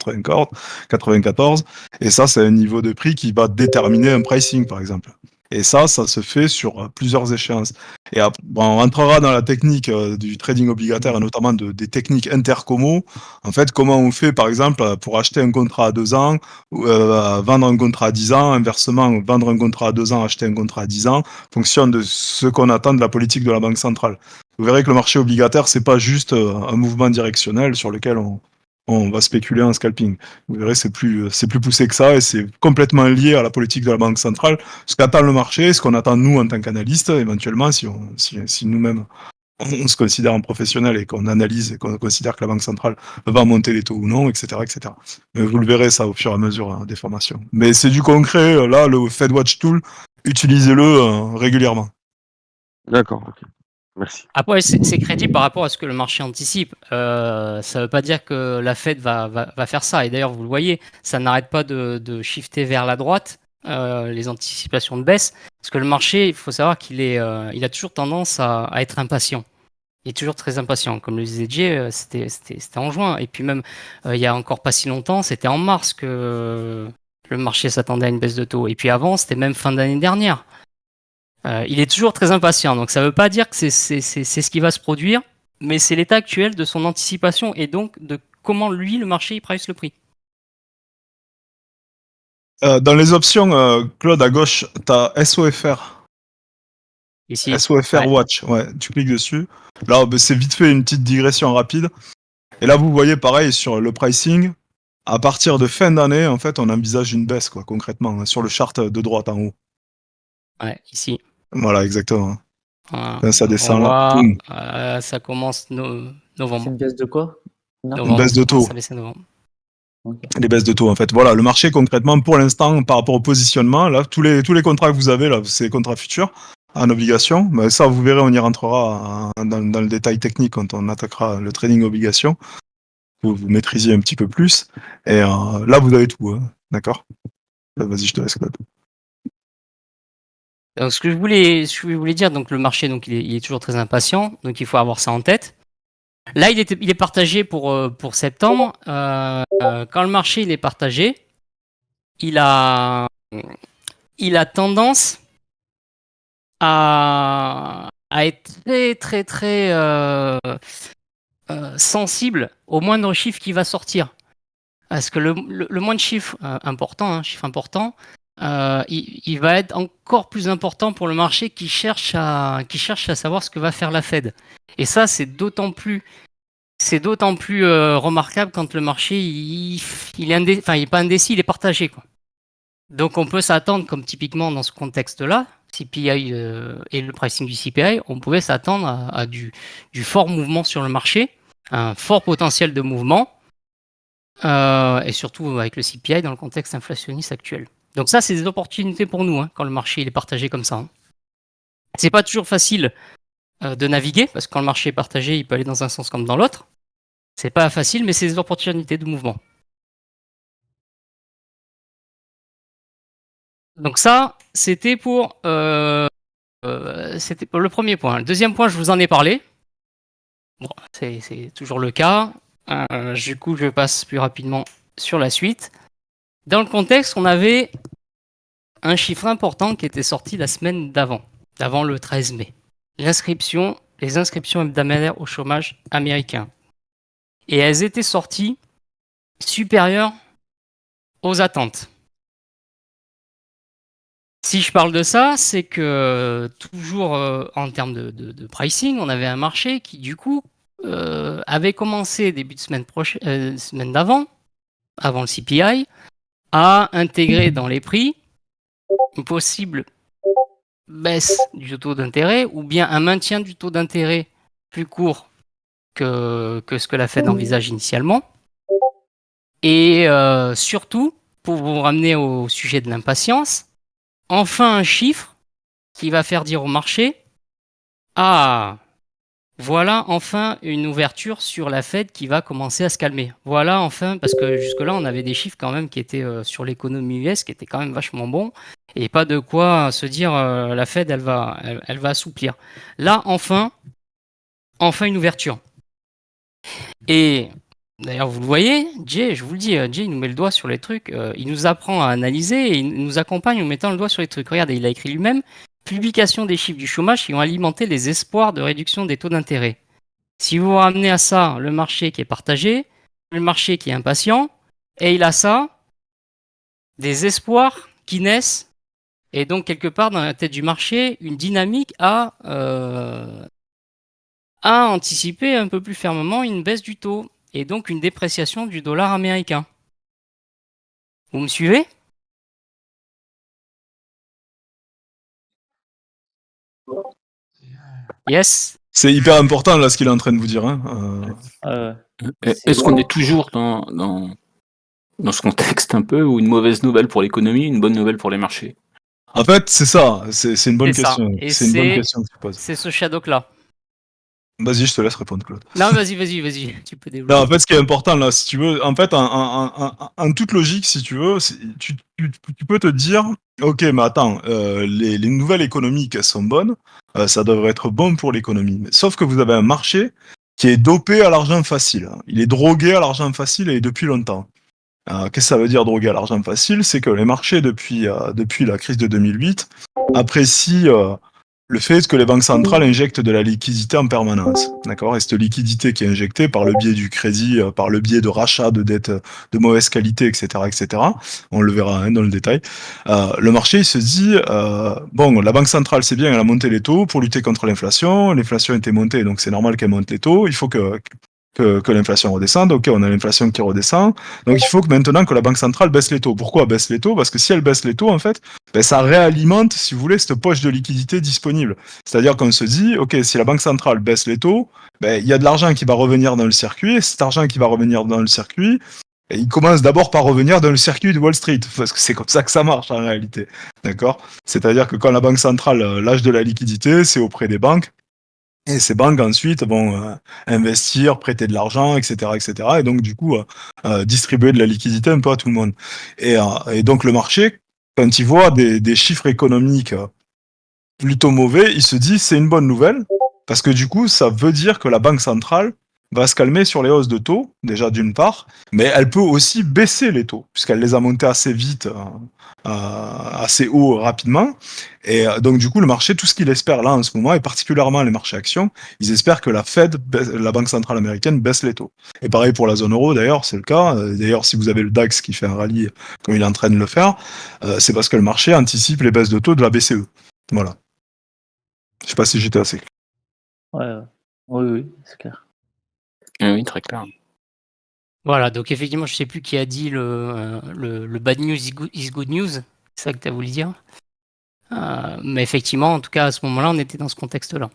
et ça, c'est un niveau de prix qui va déterminer un pricing, par exemple. Et ça se fait sur plusieurs échéances. Et après, bon, on rentrera dans la technique du trading obligataire, et notamment des techniques intercommo. En fait, comment on fait, par exemple, pour acheter un contrat à 2 ans, vendre un contrat à 10 ans, inversement, vendre un contrat à 2 ans, acheter un contrat à 10 ans, fonction de ce qu'on attend de la politique de la Banque centrale. Vous verrez que le marché obligataire, c'est pas juste un mouvement directionnel sur lequel on va spéculer en scalping. Vous verrez, c'est plus poussé que ça et c'est complètement lié à la politique de la Banque centrale. Ce qu'attend le marché, ce qu'on attend nous en tant qu'analystes, éventuellement, si nous-mêmes on se considère en professionnel et qu'on analyse et qu'on considère que la Banque centrale va monter les taux ou non, etc., etc. Mais vous le verrez ça au fur et à mesure des formations. Mais c'est du concret. Là, le FedWatch Tool, utilisez-le régulièrement. D'accord, ok. Merci. Après, c'est crédible par rapport à ce que le marché anticipe. Ça ne veut pas dire que la Fed va faire ça. Et d'ailleurs, vous le voyez, ça n'arrête pas de shifter vers la droite, les anticipations de baisse. Parce que le marché, il faut savoir il a toujours tendance à être impatient. Il est toujours très impatient. Comme le disait Jay, c'était en juin. Et puis même, il y a encore pas si longtemps, c'était en mars que le marché s'attendait à une baisse de taux. Et puis avant, c'était même fin d'année dernière. Il est toujours très impatient, donc ça ne veut pas dire que c'est ce qui va se produire, mais c'est l'état actuel de son anticipation et donc de comment lui, le marché, il price le prix. Dans les options, Claude, à gauche, tu as SOFR. Ici. SOFR Ouais. Watch, ouais, tu cliques dessus. Là, c'est vite fait une petite digression rapide. Et là, vous voyez pareil sur le pricing. À partir de fin d'année, en fait, on envisage une baisse, quoi, concrètement, sur le chart de droite en haut. Ouais, ici. Voilà, exactement. Voilà. Quand ça Donc on descend là, voit, boum, ça commence C'est novembre. une baisse de quoi? Non. une baisse de taux. Ça baisse à novembre. Ok. Les baisses de taux, en fait. Voilà, le marché, concrètement, pour l'instant, par rapport au positionnement, là, tous les contrats que vous avez, là, c'est des contrats futurs en obligation. Mais ça, vous verrez, on y rentrera dans le détail technique quand on attaquera le trading obligation. Vous maîtrisiez un petit peu plus. Et là, vous avez tout. Hein. D'accord? Vas-y, je te laisse, Claude. Donc ce que je voulais dire, donc le marché, donc il est toujours très impatient, donc il faut avoir ça en tête. Là, il est partagé pour septembre. Quand le marché il est partagé, il a tendance à être très très très sensible au moindre chiffre qui va sortir. Parce que le moindre chiffre important, un chiffre important, il va être encore plus important pour le marché qui cherche à savoir ce que va faire la Fed. Et ça, c'est d'autant plus remarquable quand le marché il est pas indécis, il est partagé, quoi. Donc on peut s'attendre, comme typiquement dans ce contexte-là, CPI et le pricing du CPI, on pouvait s'attendre à du fort mouvement sur le marché, un fort potentiel de mouvement, et surtout avec le CPI dans le contexte inflationniste actuel. Donc ça, c'est des opportunités pour nous, hein, quand le marché il est partagé comme ça. Hein. C'est pas toujours facile de naviguer, parce que quand le marché est partagé, il peut aller dans un sens comme dans l'autre. C'est pas facile, mais c'est des opportunités de mouvement. Donc ça, c'était pour le premier point. Le deuxième point, je vous en ai parlé. Bon, c'est toujours le cas. Du coup, je passe plus rapidement sur la suite. Dans le contexte, on avait un chiffre important qui était sorti la semaine d'avant le 13 mai. Les inscriptions hebdomadaires au chômage américain. Et elles étaient sorties supérieures aux attentes. Si je parle de ça, c'est que toujours en termes de pricing, on avait un marché qui du coup avait commencé début de semaine d'avant, avant le CPI, à intégrer dans les prix une possible baisse du taux d'intérêt ou bien un maintien du taux d'intérêt plus court que ce que la Fed envisage initialement. Et surtout, pour vous ramener au sujet de l'impatience, enfin un chiffre qui va faire dire au marché, ah, voilà enfin une ouverture sur la Fed qui va commencer à se calmer. Voilà enfin, parce que jusque-là, on avait des chiffres quand même qui étaient sur l'économie US, qui étaient quand même vachement bons, et pas de quoi se dire la Fed, elle va assouplir. Là, enfin une ouverture. Et d'ailleurs, vous le voyez, Jay, je vous le dis, Jay, il nous met le doigt sur les trucs, il nous apprend à analyser et il nous accompagne en mettant le doigt sur les trucs. Regardez, il a écrit lui-même, publication des chiffres du chômage qui ont alimenté les espoirs de réduction des taux d'intérêt. Si vous ramenez à ça le marché qui est partagé, le marché qui est impatient, et il a ça, des espoirs qui naissent, et donc quelque part dans la tête du marché, une dynamique à anticiper un peu plus fermement une baisse du taux, et donc une dépréciation du dollar américain. Vous me suivez? Yes. C'est hyper important là ce qu'il est en train de vous dire. Hein. Est-ce qu'on est toujours dans ce contexte un peu, ou une mauvaise nouvelle pour l'économie, une bonne nouvelle pour les marchés? En fait, c'est ça. C'est une bonne C'est ça. question. Et C'est une bonne question que tu poses. c'est ce shadow-là. Vas-y, je te laisse répondre, Claude. Non, vas-y, tu peux développer. Non, en fait, ce qui est important là, si tu veux, en fait, en toute logique, si tu veux, tu peux te dire, ok, mais attends, les nouvelles économiques, elles sont bonnes, ça devrait être bon pour l'économie. Sauf que vous avez un marché qui est dopé à l'argent facile. Il est drogué à l'argent facile et depuis longtemps. Qu'est-ce que ça veut dire droguer à l'argent facile? C'est que les marchés, depuis la crise de 2008, apprécient le fait que les banques centrales injectent de la liquidité en permanence. D'accord? Et cette liquidité qui est injectée par le biais du crédit, par le biais de rachat de dettes de mauvaise qualité, etc., on le verra dans le détail, le marché il se dit, bon, la banque centrale, c'est bien, elle a monté les taux pour lutter contre l'inflation, l'inflation était montée, donc c'est normal qu'elle monte les taux, il faut que l'inflation redescende. Ok, on a l'inflation qui redescend. Donc il faut que maintenant que la Banque centrale baisse les taux. Pourquoi baisse les taux? Parce que si elle baisse les taux, en fait, ben, ça réalimente, si vous voulez, cette poche de liquidité disponible. C'est-à-dire qu'on se dit, ok, si la Banque centrale baisse les taux, ben, il y a de l'argent qui va revenir dans le circuit, et cet argent qui va revenir dans le circuit, et il commence d'abord par revenir dans le circuit de Wall Street, parce que c'est comme ça que ça marche en réalité. D'accord? C'est-à-dire que quand la Banque centrale lâche de la liquidité, c'est auprès des banques. Et ces banques ensuite vont investir, prêter de l'argent, etc. Et donc du coup distribuer de la liquidité un peu à tout le monde. Et donc le marché, quand il voit des chiffres économiques plutôt mauvais, il se dit c'est une bonne nouvelle, parce que du coup ça veut dire que la banque centrale va se calmer sur les hausses de taux, déjà d'une part, mais elle peut aussi baisser les taux, puisqu'elle les a montés assez vite, assez haut rapidement. Et donc du coup le marché, tout ce qu'il espère là en ce moment, et particulièrement les marchés actions, ils espèrent que la Fed, la Banque centrale américaine, baisse les taux. Et pareil pour la zone euro d'ailleurs, c'est le cas. D'ailleurs si vous avez le DAX qui fait un rallye comme il est en train de le faire, c'est parce que le marché anticipe les baisses de taux de la BCE. Voilà. Je sais pas si j'étais assez clair. Ouais. Oui, c'est clair. Oui, très clair. Voilà, donc effectivement, je sais plus qui a dit le bad news is good news, c'est ça que tu as voulu dire. Mais effectivement, en tout cas, à ce moment-là, on était dans ce contexte-là.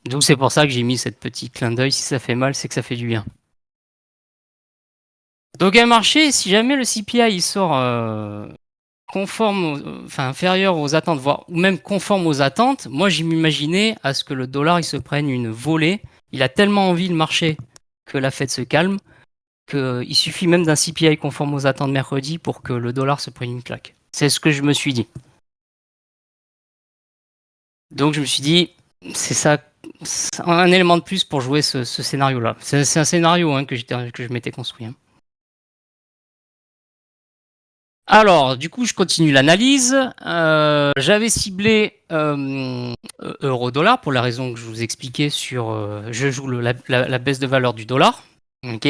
Donc c'est pour ça que j'ai mis cette petite clin d'œil. Si ça fait mal, c'est que ça fait du bien. Donc un marché, si jamais le CPI il sort inférieur aux attentes, voire ou même conforme aux attentes, moi j'ai m'imaginais à ce que le dollar il se prenne une volée. Il a tellement envie le marché que la Fed se calme qu'il suffit même d'un CPI conforme aux attentes mercredi pour que le dollar se prenne une claque. C'est ce que je me suis dit. Donc je me suis dit, c'est ça, c'est un élément de plus pour jouer ce scénario-là. C'est un scénario que je m'étais construit. Alors, du coup, je continue l'analyse. J'avais ciblé euro-dollar pour la raison que je vous expliquais sur... je joue la baisse de valeur du dollar. Ok.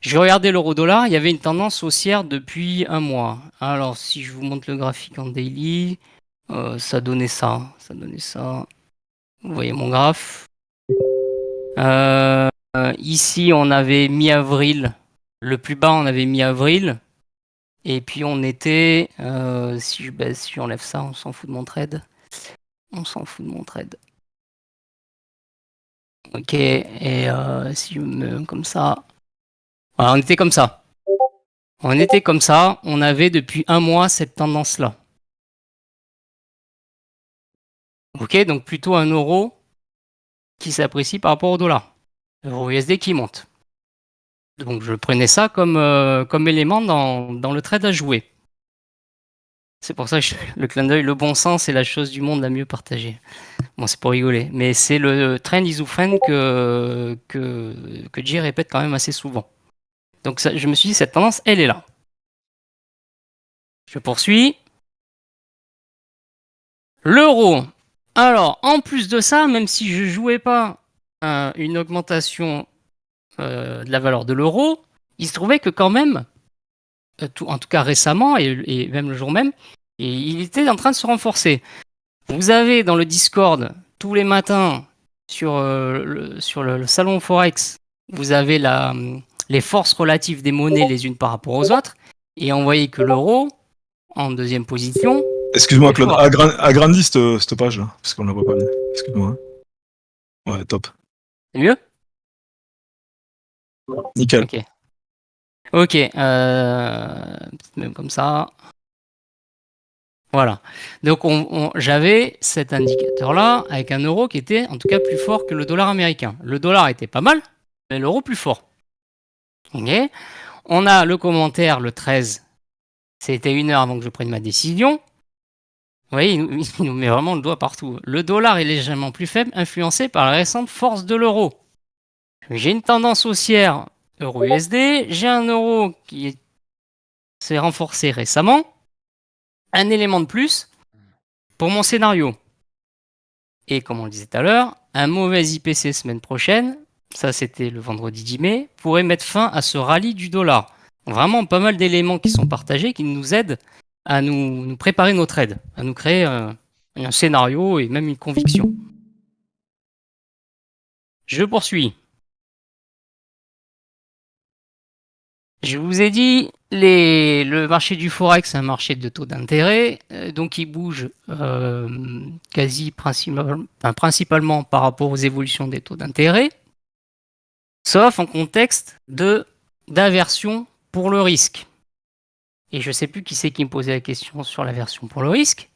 J'ai regardé l'euro-dollar, il y avait une tendance haussière depuis un mois. Alors, si je vous montre le graphique en daily, ça donnait ça. Ça donnait ça. Vous voyez mon graphe. Ici, on avait mi-avril. Le plus bas, on avait mi-avril. Et puis, on était... si je baisse, si j'enlève ça, on s'en fout de mon trade. On s'en fout de mon trade. Ok, et si je me mets comme ça... Voilà, on était comme ça. On était comme ça, on avait depuis un mois cette tendance-là. Ok, donc plutôt un euro qui s'apprécie par rapport au dollar. Euro USD qui monte. Donc je prenais ça comme élément dans le trade à jouer. C'est pour ça que le clin d'œil, le bon sens est la chose du monde la mieux partagée. Bon, c'est pour rigoler, mais c'est le trend is friend que Jay répète quand même assez souvent. Donc ça, je me suis dit, cette tendance, elle est là. Je poursuis. L'euro. Alors, en plus de ça, même si je jouais pas une augmentation de la valeur de l'euro, il se trouvait que quand même, en tout cas récemment, et même le jour même, il était en train de se renforcer. Vous avez dans le Discord, tous les matins, sur le salon Forex, vous avez les forces relatives des monnaies les unes par rapport aux autres, et on voyait que l'euro, en deuxième position... Excuse-moi, Claude, agrandis cette page-là, parce qu'on la voit pas bien. Excuse-moi. Ouais, top. C'est mieux? Nickel. Ok, même comme ça. Voilà. Donc j'avais cet indicateur-là avec un euro qui était en tout cas plus fort que le dollar américain. Le dollar était pas mal, mais l'euro plus fort. Ok. On a le commentaire le 13. C'était 1 heure avant que je prenne ma décision. Vous voyez, il nous met vraiment le doigt partout. Le dollar est légèrement plus faible, influencé par la récente force de l'euro. J'ai une tendance haussière euro-USD. J'ai un euro qui s'est renforcé récemment. Un élément de plus pour mon scénario. Et comme on le disait tout à l'heure, un mauvais IPC semaine prochaine, ça c'était le vendredi 10 mai, pourrait mettre fin à ce rallye du dollar. Vraiment pas mal d'éléments qui sont partagés, qui nous aident à nous préparer nos trades, à nous créer un scénario et même une conviction. Je poursuis. Je vous ai dit, le marché du Forex, c'est un marché de taux d'intérêt, donc il bouge principalement par rapport aux évolutions des taux d'intérêt, sauf en contexte d'aversion pour le risque. Et je ne sais plus qui c'est qui me posait la question sur l'aversion pour le risque,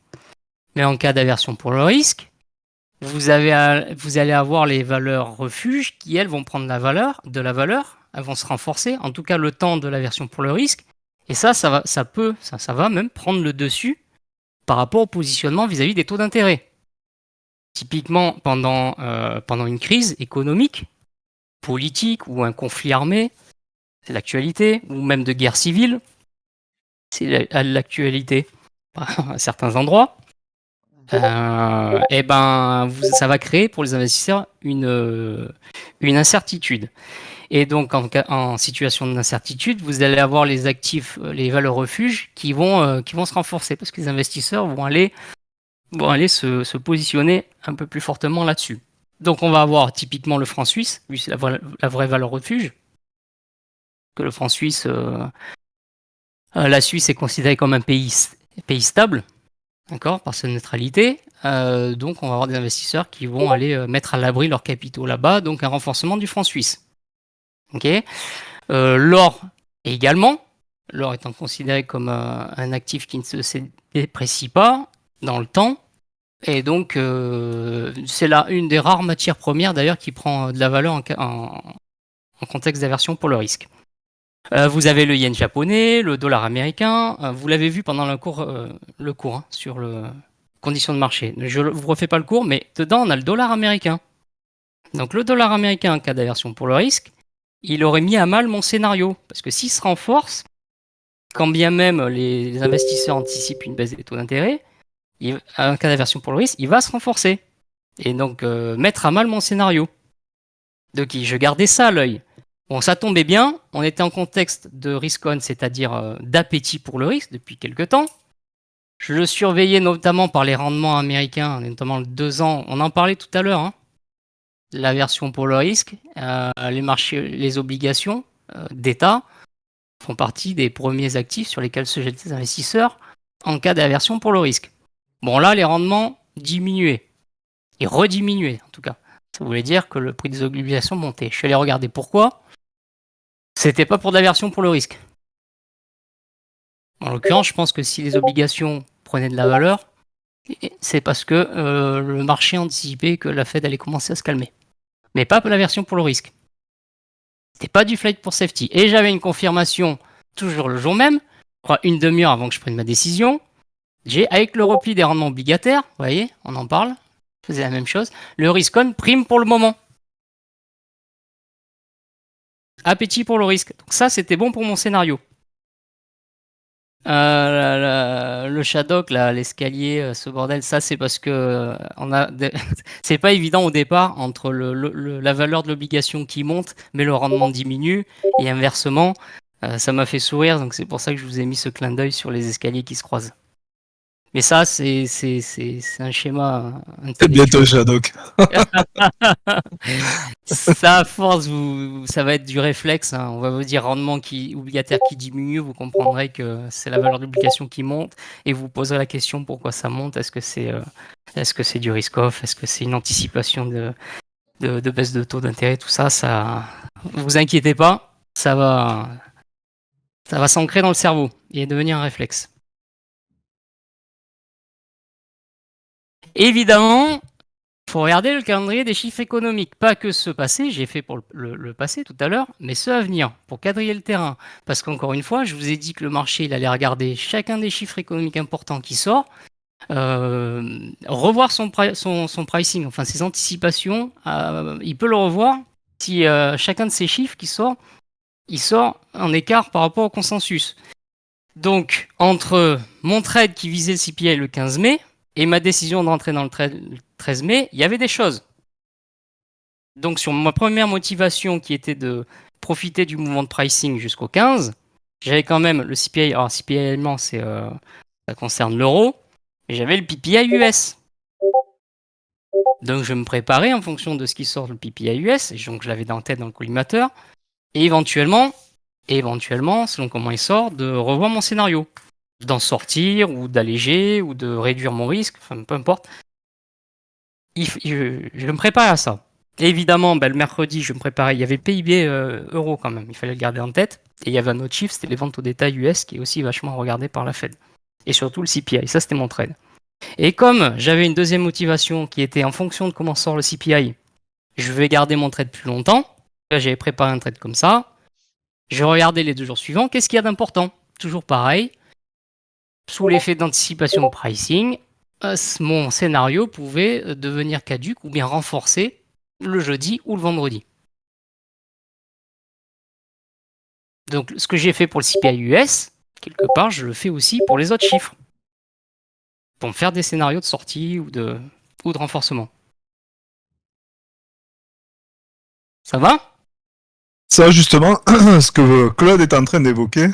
mais en cas d'aversion pour le risque, vous allez avoir les valeurs refuges qui, elles, vont prendre de la valeur, elles vont se renforcer, en tout cas le temps de l'aversion pour le risque, et ça va même prendre le dessus par rapport au positionnement vis-à-vis des taux d'intérêt. Typiquement, pendant une crise économique, politique ou un conflit armé, c'est l'actualité, ou même de guerre civile, c'est l'actualité à certains endroits. Ça va créer pour les investisseurs une incertitude. Et donc, en situation d'incertitude, vous allez avoir les actifs, les valeurs refuges qui vont se renforcer parce que les investisseurs vont aller se positionner un peu plus fortement là-dessus. Donc, on va avoir typiquement le franc suisse, lui, c'est la vraie valeur refuge. Que le franc suisse, la Suisse est considérée comme un pays stable. D'accord, par sa neutralité. Donc, on va avoir des investisseurs qui vont aller mettre à l'abri leurs capitaux là-bas, donc un renforcement du franc suisse. Ok. L'or également, l'or étant considéré comme un actif qui ne se déprécie pas dans le temps, et donc c'est là une des rares matières premières d'ailleurs qui prend de la valeur en contexte d'aversion pour le risque. Vous avez le yen japonais, le dollar américain. Vous l'avez vu pendant le cours sur le conditions de marché. Je ne vous refais pas le cours, mais dedans, on a le dollar américain. Donc le dollar américain, en cas d'aversion pour le risque, il aurait mis à mal mon scénario. Parce que s'il se renforce, quand bien même les investisseurs anticipent une baisse des taux d'intérêt, en cas d'aversion pour le risque, il va se renforcer. Et donc mettre à mal mon scénario. Donc je gardais ça à l'œil. Bon, ça tombait bien, on était en contexte de risk-on, c'est-à-dire d'appétit pour le risque depuis quelques temps. Je le surveillais notamment par les rendements américains, notamment le 2 ans, on en parlait tout à l'heure, hein. L'aversion pour le risque, les marchés, les obligations d'État font partie des premiers actifs sur lesquels se jettent les investisseurs en cas d'aversion pour le risque. Bon là, les rendements diminuaient, et rediminuaient en tout cas. Ça voulait dire que le prix des obligations montait. Je suis allé regarder pourquoi. C'était pas pour de l'aversion pour le risque. En l'occurrence, je pense que si les obligations prenaient de la valeur, c'est parce que le marché anticipait que la Fed allait commencer à se calmer. Mais pas la version pour le risque. C'était pas du flight pour safety. Et j'avais une confirmation toujours le jour même, je crois une demi-heure avant que je prenne ma décision. Avec le repli des rendements obligataires, vous voyez, on en parle, je faisais la même chose. Le risk on prime pour le moment. Appétit pour le risque. Donc ça, c'était bon pour mon scénario. Le Shadok, là, l'escalier, ce bordel, ça c'est parce que c'est pas évident au départ entre la valeur de l'obligation qui monte, mais le rendement diminue, et inversement, ça m'a fait sourire, donc c'est pour ça que je vous ai mis ce clin d'œil sur les escaliers qui se croisent. Mais ça, c'est un schéma C'est bientôt intellectuel. Shadok. Ça, à force, ça va être du réflexe, hein. On va vous dire rendement obligataire qui diminue, vous comprendrez que c'est la valeur de l'obligation qui monte, et vous poserez la question pourquoi ça monte. Est-ce que c'est du risk-off? Est-ce que c'est une anticipation de baisse de taux d'intérêt? Tout ça, vous inquiétez pas, ça va s'ancrer dans le cerveau et devenir un réflexe. Évidemment, il faut regarder le calendrier des chiffres économiques, pas que ceux passés, j'ai fait pour le passé tout à l'heure, mais ceux à venir, pour quadriller le terrain. Parce qu'encore une fois, je vous ai dit que le marché, il allait regarder chacun des chiffres économiques importants qui sort, revoir son pricing, enfin ses anticipations, il peut le revoir si chacun de ces chiffres qui sort, il sort en écart par rapport au consensus. Donc, entre mon trade qui visait le CPI le 15 mai, et ma décision de rentrer dans le 13 mai, il y avait des choses. Donc sur ma première motivation qui était de profiter du mouvement de pricing jusqu'au 15, j'avais quand même le CPI, alors CPI allemand, ça concerne l'euro, et j'avais le PPI US. Donc je me préparais en fonction de ce qui sort le PPI US, et donc je l'avais en tête dans le collimateur, et éventuellement, selon comment il sort, de revoir mon scénario. D'en sortir, ou d'alléger, ou de réduire mon risque, enfin peu importe. Je me prépare à ça. Et évidemment, le mercredi, je me préparais. Il y avait le PIB euro quand même, il fallait le garder en tête. Et il y avait un autre chiffre, c'était les ventes au détail US, qui est aussi vachement regardé par la Fed. Et surtout le CPI, ça c'était mon trade. Et comme j'avais une deuxième motivation qui était en fonction de comment sort le CPI, je vais garder mon trade plus longtemps. Là, j'avais préparé un trade comme ça. Je regardais les 2 jours suivants. Qu'est-ce qu'il y a d'important? Toujours pareil. Sous l'effet d'anticipation de pricing, mon scénario pouvait devenir caduc ou bien renforcé le jeudi ou le vendredi. Donc ce que j'ai fait pour le CPI US, quelque part, je le fais aussi pour les autres chiffres. Pour me faire des scénarios de sortie ou de renforcement. Ça va? Ça, justement, ce que Claude est en train d'évoquer,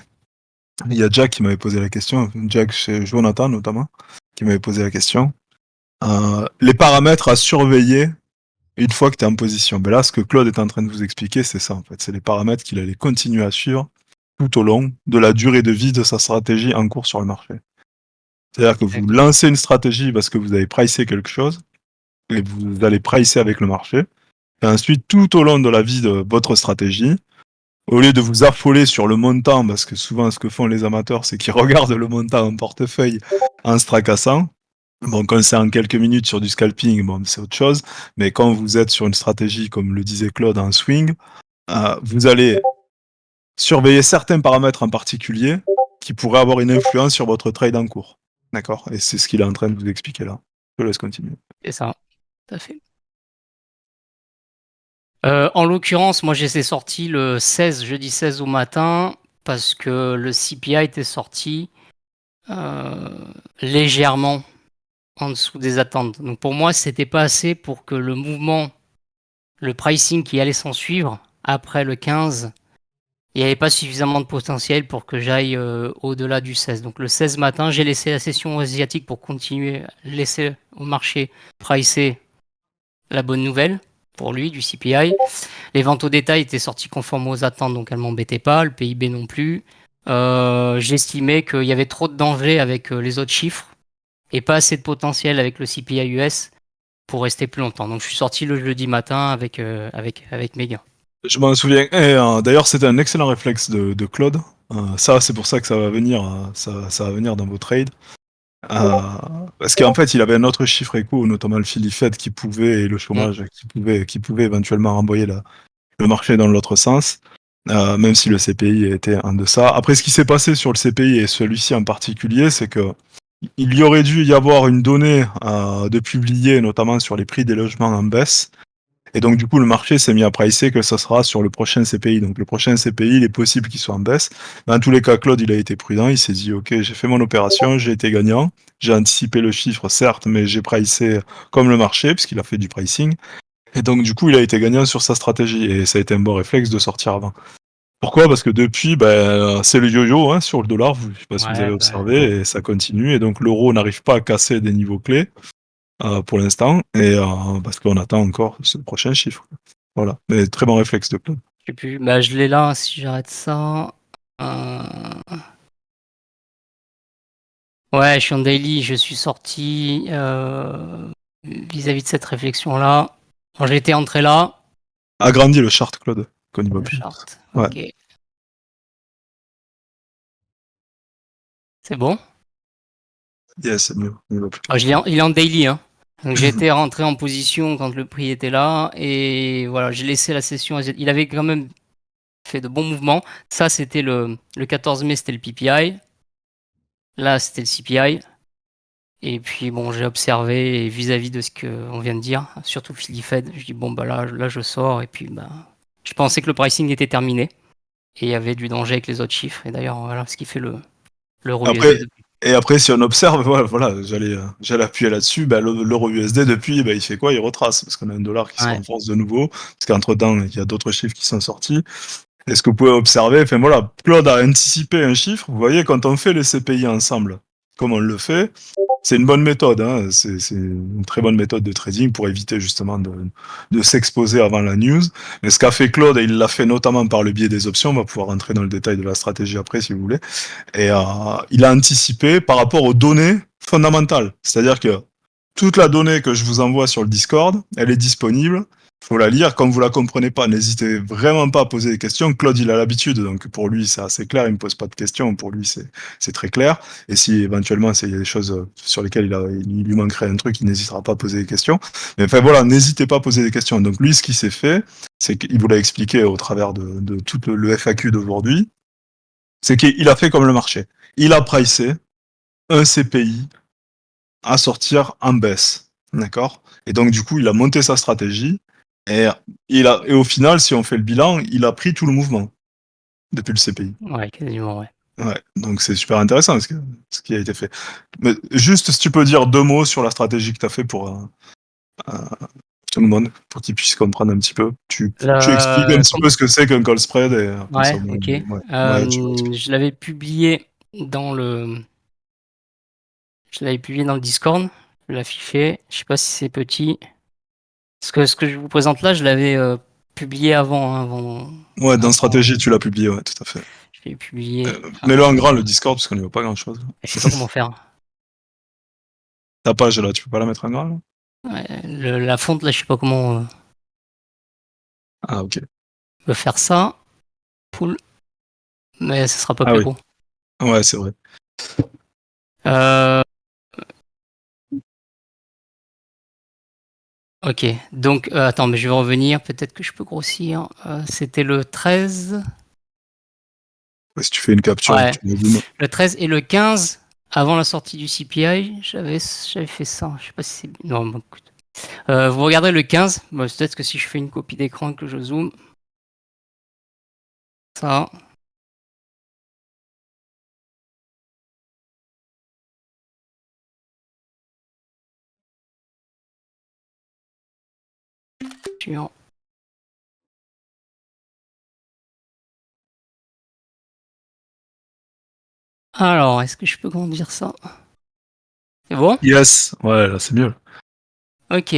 il y a Jack qui m'avait posé la question, Jack chez Jonathan notamment, qui m'avait posé la question. Les paramètres à surveiller une fois que tu es en position. Ben là, ce que Claude est en train de vous expliquer, c'est ça en fait. C'est les paramètres qu'il allait continuer à suivre tout au long de la durée de vie de sa stratégie en cours sur le marché. C'est-à-dire que vous lancez une stratégie parce que vous avez pricé quelque chose, et vous allez pricer avec le marché. Et ensuite, tout au long de la vie de votre stratégie, au lieu de vous affoler sur le montant, parce que souvent ce que font les amateurs, c'est qu'ils regardent le montant en portefeuille en se tracassant. Bon, quand c'est en quelques minutes sur du scalping, bon, c'est autre chose. Mais quand vous êtes sur une stratégie, comme le disait Claude, en swing, vous allez surveiller certains paramètres en particulier qui pourraient avoir une influence sur votre trade en cours. D'accord? Et c'est ce qu'il est en train de vous expliquer là. Je laisse continuer. C'est ça, tout à fait. En l'occurrence, moi j'étais sorti le 16, jeudi 16 au matin, parce que le CPI était sorti légèrement en dessous des attentes. Donc pour moi, c'était pas assez pour que le mouvement, le pricing qui allait s'en suivre après le 15, il n'y avait pas suffisamment de potentiel pour que j'aille au-delà du 16. Donc le 16 matin, j'ai laissé la session asiatique pour continuer, laisser au marché pricer la bonne nouvelle pour lui, du CPI. Les ventes au détail étaient sorties conformes aux attentes, donc elles ne m'embêtaient pas, le PIB non plus. J'estimais qu'il y avait trop de danger avec les autres chiffres et pas assez de potentiel avec le CPI US pour rester plus longtemps. Donc je suis sorti le jeudi matin avec mes gains. Je m'en souviens. Et, d'ailleurs, c'était un excellent réflexe de Claude. Ça, c'est pour ça que ça va venir, ça va venir dans vos trades. Parce qu'en fait, il avait un autre chiffre écho, notamment le Philly Fed qui pouvait, et le chômage, qui pouvait éventuellement renvoyer le marché dans l'autre sens, même si le CPI était en deçà. Après, ce qui s'est passé sur le CPI, et celui-ci en particulier, c'est que il y aurait dû y avoir une donnée de publier, notamment sur les prix des logements en baisse. Et donc, du coup, le marché s'est mis à pricer que ça sera sur le prochain CPI. Donc, le prochain CPI, il est possible qu'il soit en baisse. Dans tous les cas, Claude, il a été prudent. Il s'est dit, OK, j'ai fait mon opération, j'ai été gagnant. J'ai anticipé le chiffre, certes, mais j'ai pricé comme le marché, puisqu'il a fait du pricing. Et donc, du coup, il a été gagnant sur sa stratégie. Et ça a été un bon réflexe de sortir avant. Pourquoi? Parce que depuis, c'est le yo-yo sur le dollar. Je ne sais pas si vous avez observé, et ça continue. Et donc, l'euro n'arrive pas à casser des niveaux clés. Pour l'instant, et parce qu'on attend encore ce prochain chiffre. Voilà, mais très bon réflexe de Claude. Je sais plus. Bah, je l'ai là, si j'arrête ça. Ouais, je suis en daily, je suis sorti vis-à-vis de cette réflexion-là. Quand j'étais entré là. Agrandis le chart, Claude, qu'on y voit Le plus. chart, Ouais. ok. C'est bon? Yes, c'est mieux. On y voit plus. Il est en daily, hein. Donc j'étais rentré en position quand le prix était là et voilà, j'ai laissé la session. Il avait quand même fait de bons mouvements. Ça, c'était le 14 mai, c'était le PPI. Là, c'était le CPI. Et puis bon, j'ai observé vis-à-vis de ce qu'on vient de dire, surtout Philly Fed. Je dis bon bah là je sors et puis bah je pensais que le pricing était terminé et il y avait du danger avec les autres chiffres. Et d'ailleurs voilà ce qui fait l'euro USD. Et après, si on observe, voilà, j'allais appuyer là-dessus, l'euro USD depuis, il fait quoi? Il retrace, parce qu'on a un dollar qui se renforce de nouveau, parce qu'entre-temps, il y a d'autres chiffres qui sont sortis. Et ce que vous pouvez observer, voilà, Claude a anticipé un chiffre. Vous voyez, quand on fait les CPI ensemble, comme on le fait, c'est une bonne méthode. Hein. C'est une très bonne méthode de trading pour éviter justement de s'exposer avant la news. Mais ce qu'a fait Claude, et il l'a fait notamment par le biais des options, on va pouvoir rentrer dans le détail de la stratégie après si vous voulez. Et il a anticipé par rapport aux données fondamentales. C'est-à-dire que toute la donnée que je vous envoie sur le Discord, elle est disponible. Il faut la lire. Quand vous la comprenez pas, n'hésitez vraiment pas à poser des questions. Claude, il a l'habitude, donc pour lui, c'est assez clair. Il me pose pas de questions. Pour lui, c'est très clair. Et si éventuellement, il y a des choses sur lesquelles il lui manquerait un truc, il n'hésitera pas à poser des questions. Mais enfin voilà, n'hésitez pas à poser des questions. Donc lui, ce qui s'est fait, c'est qu'il vous l'a expliqué au travers de tout le FAQ d'aujourd'hui, c'est qu'il a fait comme le marché. Il a pricé un CPI à sortir en baisse. D'accord? Et donc, du coup, il a monté sa stratégie. Et au final, si on fait le bilan, il a pris tout le mouvement depuis le CPI. Ouais, quasiment, ouais. Ouais, donc c'est super intéressant ce qui a été fait. Mais juste, si tu peux dire 2 mots sur la stratégie que tu as fait pour tout le monde, pour qu'ils puissent comprendre un petit peu. Tu expliques un petit peu ce que c'est qu'un call spread. Et ouais, ok. Je l'avais publié dans le Discord. Je l'ai affiché. Je sais pas si c'est petit. Ce que je vous présente là, je l'avais publié avant. Ouais, dans stratégie, tu l'as publié, ouais, tout à fait. Je l'ai publié. Mets-le en grand, le Discord, parce qu'on n'y voit pas grand-chose. Je sais pas comment faire. Ta page, là, tu peux pas la mettre en grand, là? Ouais, la fonte, là, je sais pas comment... Ah, ok. On peut faire ça. Full. Mais ce sera pas plus gros. Ouais, c'est vrai. Ok, donc attends, mais je vais revenir, peut-être que je peux grossir. C'était le 13. Ouais, si tu fais une capture, ouais. tu me Le 13 et le 15, avant la sortie du CPI, j'avais fait ça. Je sais pas si c'est... Non, bon, écoute. Vous regardez le 15, bon, peut-être que si je fais une copie d'écran que je zoome. Ça. Alors, est-ce que je peux grandir ça? C'est bon? Yes, ouais, là c'est mieux. Ok.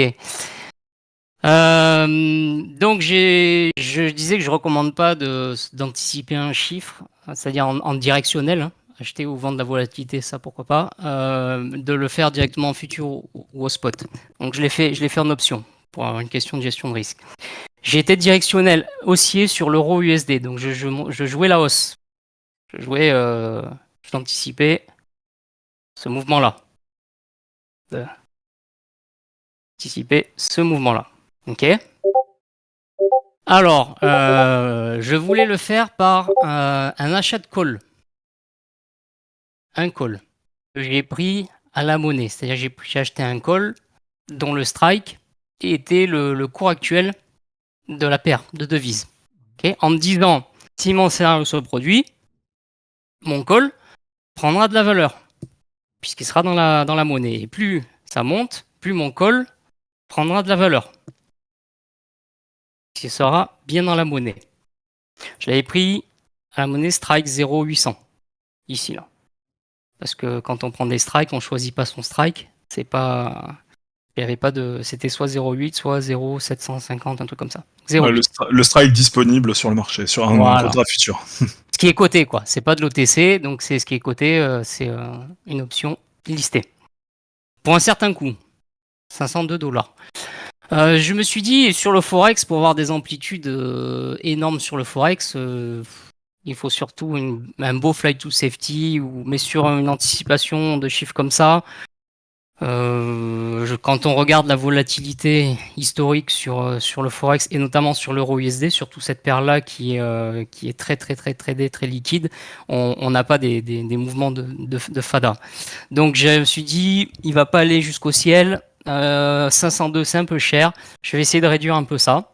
Donc je disais que je recommande pas d'anticiper un chiffre, c'est-à-dire en directionnel, hein, acheter ou vendre la volatilité, ça pourquoi pas, de le faire directement en futur ou au spot. Donc je l'ai fait en option pour avoir une question de gestion de risque. J'ai été directionnel haussier sur l'euro USD, donc je jouais la hausse. J'anticipais ce mouvement-là. Anticiper ce mouvement-là. Ok. Alors, je voulais le faire par un achat de call. Un call. Que j'ai pris à la monnaie. C'est-à-dire j'ai acheté un call dont le strike était le cours actuel de la paire de devises. Ok. En me disant, si mon scénario se produit, mon call prendra de la valeur, puisqu'il sera dans la monnaie. Et plus ça monte, plus mon call prendra de la valeur, qui sera bien dans la monnaie. Je l'avais pris à la monnaie strike 0,800, ici, là. Parce que quand on prend des strikes, on choisit pas son strike. C'est pas... Il y avait pas de... C'était soit 0,8, soit 0,750, un truc comme ça. 0,8. Le strike disponible sur le marché, sur un Voilà. contrat futur. Ce qui est coté, quoi. C'est pas de l'OTC, donc c'est ce qui est coté, c'est une option listée. Pour un certain coût, 502 $. Je me suis dit, sur le Forex, pour avoir des amplitudes énormes sur le Forex, il faut surtout un beau flight to safety, mais sur une anticipation de chiffres comme ça, quand on regarde la volatilité historique sur le Forex et notamment sur l'euro USD, surtout cette paire-là qui est très très très tradée, très liquide, on n'a pas des mouvements de fada. Donc je me suis dit, il va pas aller jusqu'au ciel. 502, c'est un peu cher. Je vais essayer de réduire un peu ça.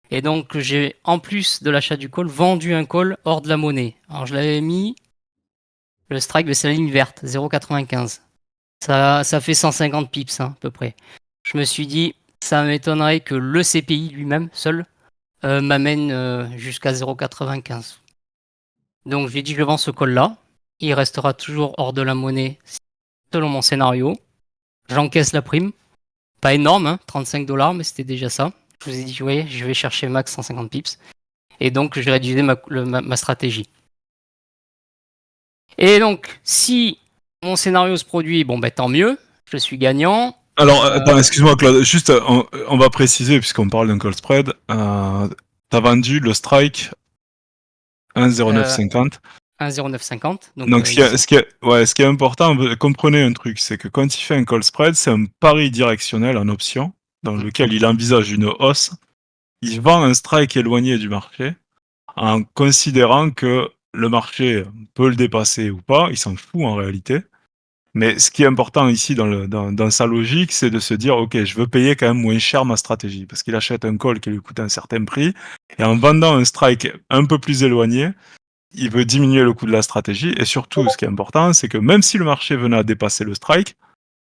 Et donc j'ai, en plus de l'achat du call, vendu un call hors de la monnaie. Alors je l'avais mis, le strike, c'est la ligne verte, 0,95. Ça fait 150 pips, hein, à peu près. Je me suis dit, ça m'étonnerait que le CPI lui-même, seul, m'amène jusqu'à 0,95. Donc j'ai dit, je vends ce call-là. Il restera toujours hors de la monnaie, selon mon scénario. J'encaisse la prime. Pas énorme, hein, 35 $, mais c'était déjà ça. Je vous ai dit, vous voyez, je vais chercher max 150 pips. Et donc, je réduisais ma stratégie. Et donc, si mon scénario se produit, bon, ben tant mieux, je suis gagnant. Alors, attends, excuse-moi, Claude, juste, on va préciser, puisqu'on parle d'un call spread, t'as vendu le strike 1,0950. 1,0950. Donc, ce qui est important, comprenez un truc, c'est que quand il fait un call spread, c'est un pari directionnel en option, dans lequel il envisage une hausse. Il vend un strike éloigné du marché, en considérant que le marché peut le dépasser ou pas, il s'en fout en réalité. Mais ce qui est important ici dans sa logique, c'est de se dire, ok, je veux payer quand même moins cher ma stratégie, parce qu'il achète un call qui lui coûte un certain prix, et en vendant un strike un peu plus éloigné, il veut diminuer le coût de la stratégie, et surtout, ce qui est important, c'est que même si le marché venait à dépasser le strike,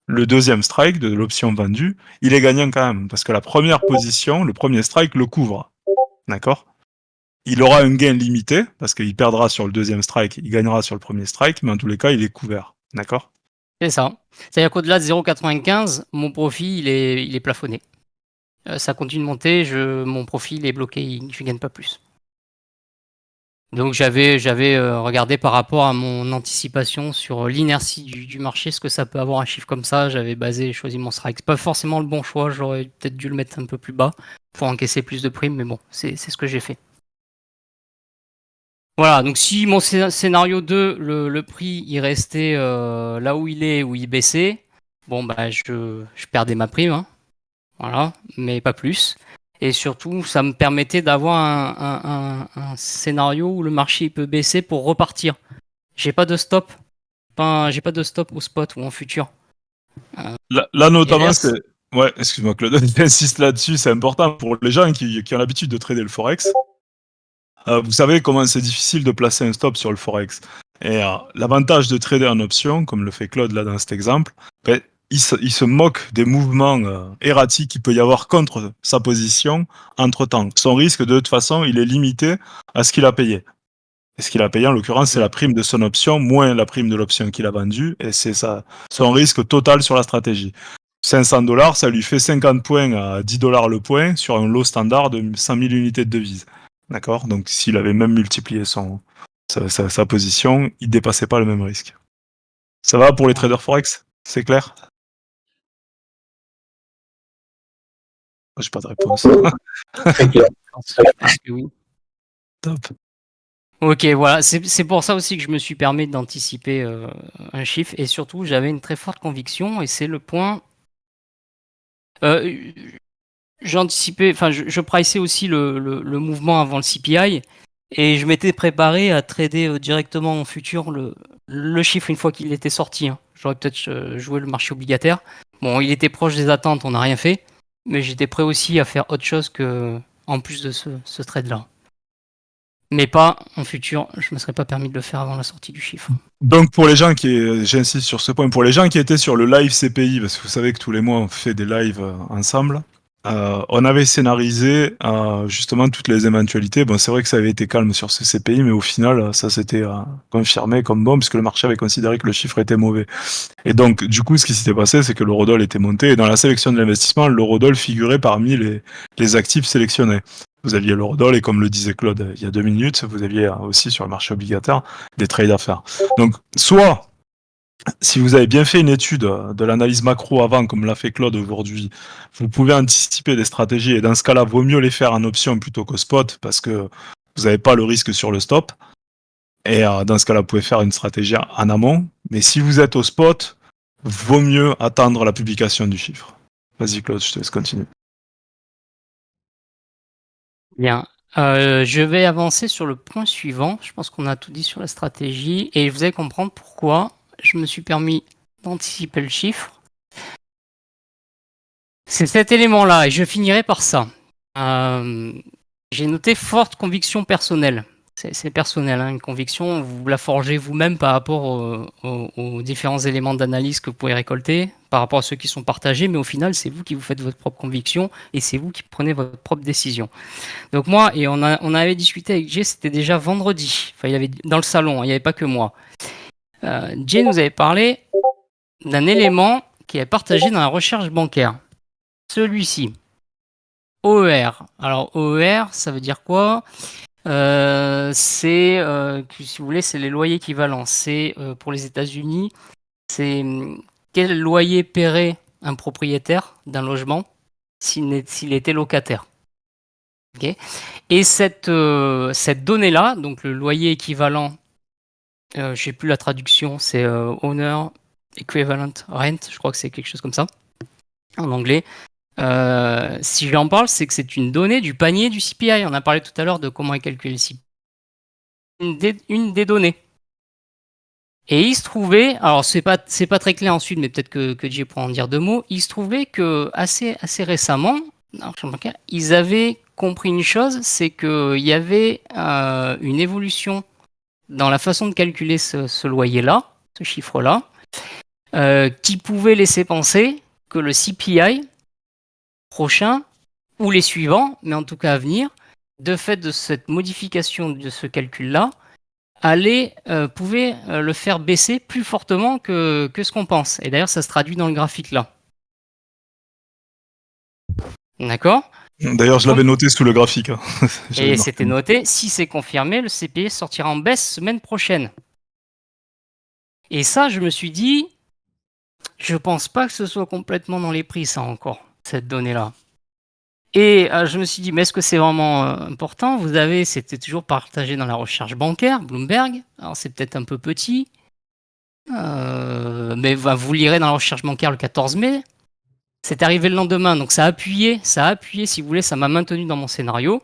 le deuxième strike de l'option vendue, il est gagnant quand même, parce que la première position, le premier strike le couvre. D'accord ? Il aura un gain limité, parce qu'il perdra sur le deuxième strike, il gagnera sur le premier strike, mais en tous les cas, il est couvert. D'accord ? C'est ça. C'est-à-dire qu'au-delà de 0,95, mon profit, il est plafonné. Ça continue de monter, mon profit il est bloqué, je ne gagne pas plus. Donc j'avais regardé par rapport à mon anticipation sur l'inertie du marché, ce que ça peut avoir un chiffre comme ça. J'avais choisi mon strike. C'est pas forcément le bon choix, j'aurais peut-être dû le mettre un peu plus bas pour encaisser plus de primes, mais bon, c'est ce que j'ai fait. Voilà, donc si mon scénario 2, le prix il restait là où il est, où il baissait, bon bah je perdais ma prime, hein. Voilà, mais pas plus. Et surtout, ça me permettait d'avoir un scénario où le marché peut baisser pour repartir. J'ai pas de stop. J'ai pas de stop au spot ou en futur. Là notamment, Inverse. c'est... Ouais, excuse-moi Claude, j'insiste là-dessus, c'est important pour les gens qui ont l'habitude de trader le Forex. Vous savez comment c'est difficile de placer un stop sur le Forex. Et l'avantage de trader en option, comme le fait Claude là dans cet exemple, ben, il se moque des mouvements erratiques qu'il peut y avoir contre sa position entre-temps. Son risque, de toute façon, il est limité à ce qu'il a payé. Et ce qu'il a payé, en l'occurrence, c'est la prime de son option, moins la prime de l'option qu'il a vendue, et c'est son risque total sur la stratégie. 500 $, ça lui fait 50 points à 10 $ le point sur un lot standard de 100 000 unités de devise. D'accord ? Donc, s'il avait même multiplié sa position, il ne dépassait pas le même risque. Ça va pour les traders Forex ? C'est clair ? J'ai pas de réponse. Très clair. Je pense que oui. Top. Ok, voilà, c'est pour ça aussi que je me suis permis d'anticiper un chiffre, et surtout j'avais une très forte conviction, et c'est le point. Euh, J'anticipais, enfin je priceais aussi le mouvement avant le CPI, et je m'étais préparé à trader directement en futur le chiffre une fois qu'il était sorti, hein. J'aurais peut-être joué le marché obligataire. Bon, il était proche des attentes, on n'a rien fait, mais j'étais prêt aussi à faire autre chose que en plus de ce trade-là. Mais pas en futur, je me serais pas permis de le faire avant la sortie du chiffre. Donc pour les gens j'insiste sur ce point, pour les gens qui étaient sur le live CPI, parce que vous savez que tous les mois on fait des lives ensemble, on avait scénarisé justement toutes les éventualités. Bon, c'est vrai que ça avait été calme sur ce CPI, mais au final ça s'était confirmé comme bon, puisque le marché avait considéré que le chiffre était mauvais. Et donc du coup ce qui s'était passé, c'est que l'eurodoll était monté, et dans la sélection de l'investissement, l'eurodoll figurait parmi les actifs sélectionnés. Vous aviez l'eurodoll, et comme le disait Claude il y a 2 minutes, vous aviez aussi sur le marché obligataire des trades à faire. Donc, soit, si vous avez bien fait une étude de l'analyse macro avant, comme l'a fait Claude aujourd'hui, vous pouvez anticiper des stratégies, et dans ce cas-là, vaut mieux les faire en option plutôt qu'au spot, parce que vous n'avez pas le risque sur le stop. Et dans ce cas-là, vous pouvez faire une stratégie en amont. Mais si vous êtes au spot, vaut mieux attendre la publication du chiffre. Vas-y Claude, je te laisse continuer. Bien. Je vais avancer sur le point suivant. Je pense qu'on a tout dit sur la stratégie, et vous allez comprendre pourquoi je me suis permis d'anticiper le chiffre. C'est cet élément-là, et je finirai par ça. J'ai noté forte conviction personnelle. C'est personnel, hein, une conviction, vous la forgez vous-même par rapport aux différents éléments d'analyse que vous pouvez récolter, par rapport à ceux qui sont partagés, mais au final, c'est vous qui vous faites votre propre conviction, et c'est vous qui prenez votre propre décision. Donc moi, et on avait discuté avec Jay, c'était déjà vendredi, enfin il y avait dans le salon, il n'y avait pas que moi. Jay nous avait parlé d'un élément qui est partagé dans la recherche bancaire. Celui-ci, OER. Alors OER, ça veut dire quoi? Si vous voulez, c'est les loyers équivalents. C'est pour les États-Unis, c'est quel loyer paierait un propriétaire d'un logement s'il était locataire. Okay. Et cette donnée-là, donc le loyer équivalent, je ne sais plus la traduction, c'est Owner Equivalent Rent, je crois que c'est quelque chose comme ça, en anglais. Si j'en parle, c'est que c'est une donnée du panier du CPI. On a parlé tout à l'heure de comment est calculé le CPI. Une des données. Et il se trouvait, alors c'est pas très clair ensuite, mais peut-être que Jay pourra en dire 2 mots. Il se trouvait que assez récemment, ils avaient compris une chose, c'est qu'il y avait une évolution dans la façon de calculer ce loyer-là, ce chiffre-là, qui pouvait laisser penser que le CPI prochain, ou les suivants, mais en tout cas à venir, de fait de cette modification de ce calcul-là, pouvait le faire baisser plus fortement que ce qu'on pense. Et d'ailleurs, ça se traduit dans le graphique là. D'accord ? D'ailleurs, je l'avais noté sous le graphique. Hein. Et c'était noté, si c'est confirmé, le CPI sortira en baisse semaine prochaine. Et ça, je me suis dit, je pense pas que ce soit complètement dans les prix, ça encore, cette donnée-là. Et je me suis dit, mais est-ce que c'est vraiment important ? C'était toujours partagé dans la recherche bancaire, Bloomberg. Alors c'est peut-être un peu petit, mais vous lirez dans la recherche bancaire le 14 mai. C'est arrivé le lendemain, donc ça a appuyé, si vous voulez, ça m'a maintenu dans mon scénario.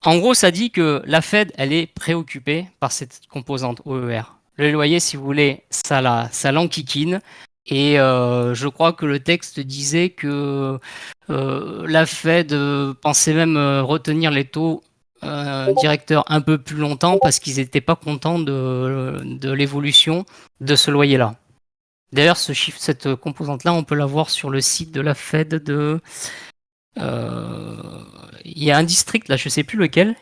En gros, ça dit que la Fed, elle est préoccupée par cette composante OER. Le loyer, si vous voulez, ça l'enquiquine. Et je crois que le texte disait que la Fed pensait même retenir les taux directeurs un peu plus longtemps parce qu'ils n'étaient pas contents de l'évolution de ce loyer-là. D'ailleurs, cette composante-là, on peut la voir sur le site de la Fed il y a un district, là, je ne sais plus lequel,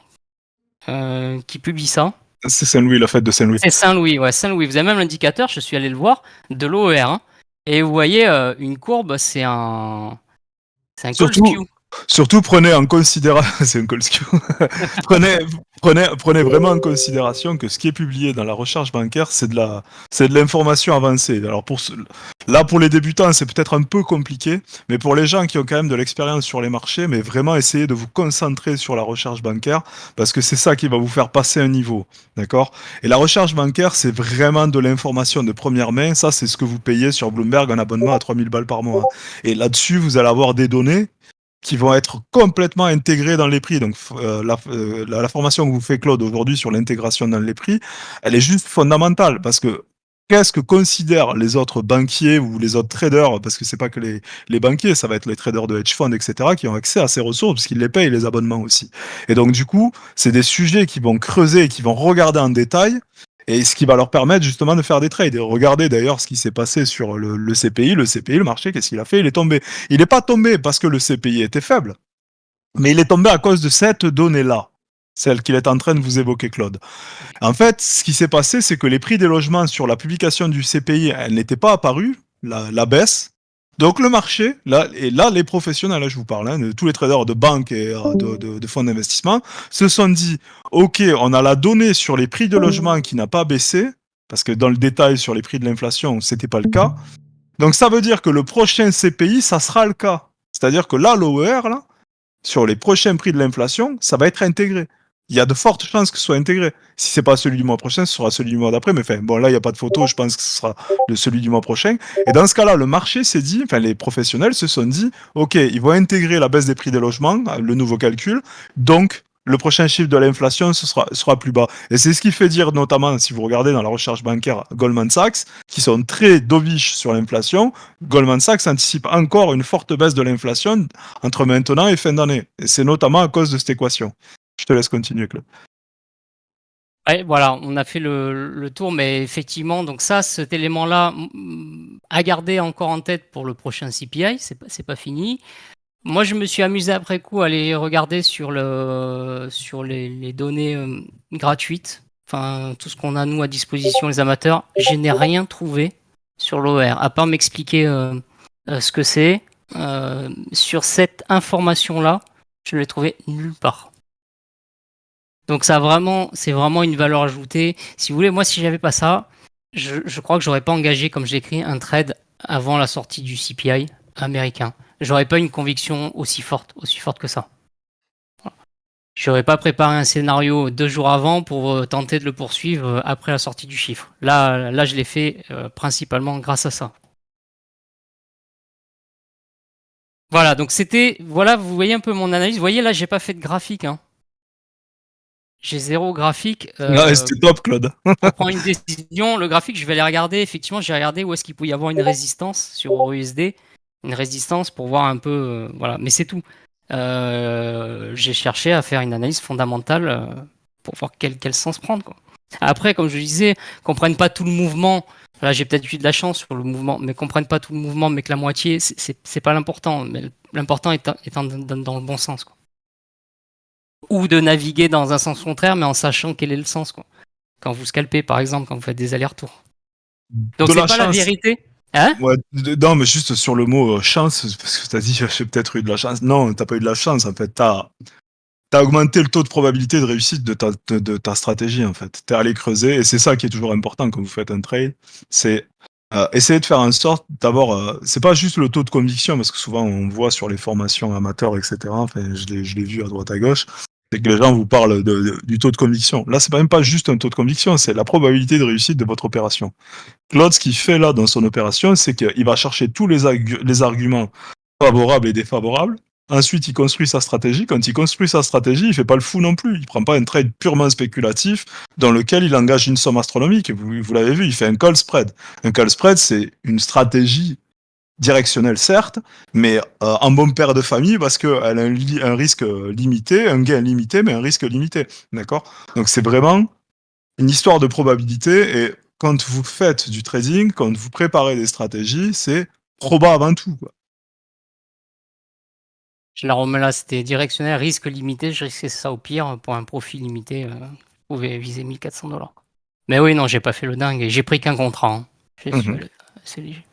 qui publie ça. C'est Saint-Louis, la fête de Saint-Louis. C'est Saint-Louis, ouais, Saint-Louis. Vous avez même l'indicateur, je suis allé le voir, de l'OER. Hein. Et vous voyez, une courbe, c'est un call skew. Surtout prenez en considération, c'est un call skew. prenez vraiment en considération que ce qui est publié dans la recherche bancaire, c'est de l'information avancée. Alors là, pour les débutants, c'est peut-être un peu compliqué, mais pour les gens qui ont quand même de l'expérience sur les marchés, mais vraiment essayez de vous concentrer sur la recherche bancaire, parce que c'est ça qui va vous faire passer un niveau, d'accord? Et la recherche bancaire, c'est vraiment de l'information de première main. Ça, c'est ce que vous payez sur Bloomberg en abonnement à 3000 balles par mois. Et là-dessus, vous allez avoir des données qui vont être complètement intégrées dans les prix. Donc la formation que vous fait Claude aujourd'hui sur l'intégration dans les prix, elle est juste fondamentale parce que qu'est-ce que considèrent les autres banquiers ou les autres traders, parce que c'est pas que les banquiers, ça va être les traders de hedge funds, etc., qui ont accès à ces ressources parce qu'ils les payent les abonnements aussi. Et donc du coup, c'est des sujets qui vont creuser et qui vont regarder en détail. Et ce qui va leur permettre justement de faire des trades. Et regardez d'ailleurs ce qui s'est passé sur le CPI. Le CPI, le marché, qu'est-ce qu'il a fait? Il est tombé. Il n'est pas tombé parce que le CPI était faible, mais il est tombé à cause de cette donnée-là, celle qu'il est en train de vous évoquer, Claude. En fait, ce qui s'est passé, c'est que les prix des logements sur la publication du CPI, elles n'étaient pas apparues, la baisse. Donc le marché, là, et là les professionnels, là je vous parle, de tous les traders de banques et de fonds d'investissement, se sont dit, ok, on a la donnée sur les prix de logement qui n'a pas baissé, parce que dans le détail sur les prix de l'inflation, c'était pas le cas. Donc ça veut dire que le prochain CPI, ça sera le cas. C'est-à-dire que là, l'OER, là, sur les prochains prix de l'inflation, ça va être intégré. Il y a de fortes chances que ce soit intégré. Si c'est pas celui du mois prochain, ce sera celui du mois d'après. Mais enfin, bon, là, il n'y a pas de photo. Je pense que ce sera celui du mois prochain. Et dans ce cas-là, le marché s'est dit, enfin, les professionnels se sont dit, OK, ils vont intégrer la baisse des prix des logements, le nouveau calcul. Donc, le prochain chiffre de l'inflation sera plus bas. Et c'est ce qui fait dire, notamment, si vous regardez dans la recherche bancaire Goldman Sachs, qui sont très dovish sur l'inflation, Goldman Sachs anticipe encore une forte baisse de l'inflation entre maintenant et fin d'année. Et c'est notamment à cause de cette équation. Je te laisse continuer, Claude. Ouais, voilà, on a fait le tour, mais effectivement, donc ça, cet élément-là, à garder encore en tête pour le prochain CPI, c'est pas fini. Moi, je me suis amusé après coup à aller regarder sur les données gratuites, enfin tout ce qu'on a nous à disposition les amateurs. Je n'ai rien trouvé sur l'OR, à part m'expliquer ce que c'est. Sur cette information-là, je ne l'ai trouvé nulle part. Donc c'est vraiment une valeur ajoutée. Si vous voulez, moi, si j'avais pas ça, je crois que j'aurais pas engagé, comme j'ai écrit, un trade avant la sortie du CPI américain. J'aurais pas une conviction aussi forte que ça. Voilà. J'aurais pas préparé un scénario 2 jours avant pour tenter de le poursuivre après la sortie du chiffre. Là, je l'ai fait principalement grâce à ça. Voilà, donc voilà, vous voyez un peu mon analyse. Vous voyez, là, j'ai pas fait de graphique, hein. J'ai zéro graphique. Ouais, c'était top, Claude. Pour prendre une décision, le graphique, je vais aller regarder. Effectivement, j'ai regardé où est-ce qu'il peut y avoir une résistance sur EURUSD. Une résistance pour voir un peu. Voilà, mais c'est tout. J'ai cherché à faire une analyse fondamentale pour voir quel sens prendre, quoi. Après, comme je disais, qu'on prenne pas tout le mouvement. Là, j'ai peut-être eu de la chance sur le mouvement, mais qu'on prenne pas tout le mouvement, mais que la moitié, c'est pas l'important. Mais l'important est dans le bon sens, quoi. Ou de naviguer dans un sens contraire, mais en sachant quel est le sens, quoi. Quand vous scalpez, par exemple, quand vous faites des allers-retours. Donc, c'est pas la vérité. Hein? Ouais, non, mais juste sur le mot chance, parce que t'as dit j'ai peut-être eu de la chance. Non, t'as pas eu de la chance, en fait. T'as augmenté le taux de probabilité de réussite de ta stratégie, en fait. T'es allé creuser, et c'est ça qui est toujours important quand vous faites un trade. C'est essayer de faire en sorte, d'abord, c'est pas juste le taux de conviction, parce que souvent on voit sur les formations amateurs, etc. Enfin, je l'ai vu à droite à gauche. C'est que les gens vous parlent du taux de conviction. Là, c'est même pas juste un taux de conviction, c'est la probabilité de réussite de votre opération. Claude, ce qu'il fait là dans son opération, c'est qu'il va chercher tous les arguments favorables et défavorables. Ensuite, il construit sa stratégie. Quand il construit sa stratégie, il fait pas le fou non plus. Il prend pas un trade purement spéculatif dans lequel il engage une somme astronomique. Vous l'avez vu, il fait un call spread. Un call spread, c'est une stratégie directionnelle, certes, mais en bon père de famille parce qu'elle a un risque limité, un gain limité, mais un risque limité. D'accord ? Donc, c'est vraiment une histoire de probabilité. Et quand vous faites du trading, quand vous préparez des stratégies, c'est proba avant tout, quoi. Je la remets là, c'était directionnel, risque limité. Je risquais ça au pire pour un profit limité. Vous pouvez viser 1400 $. Mais oui, non, j'ai pas fait le dingue. J'ai pris qu'un contrat. Hein. C'est léger.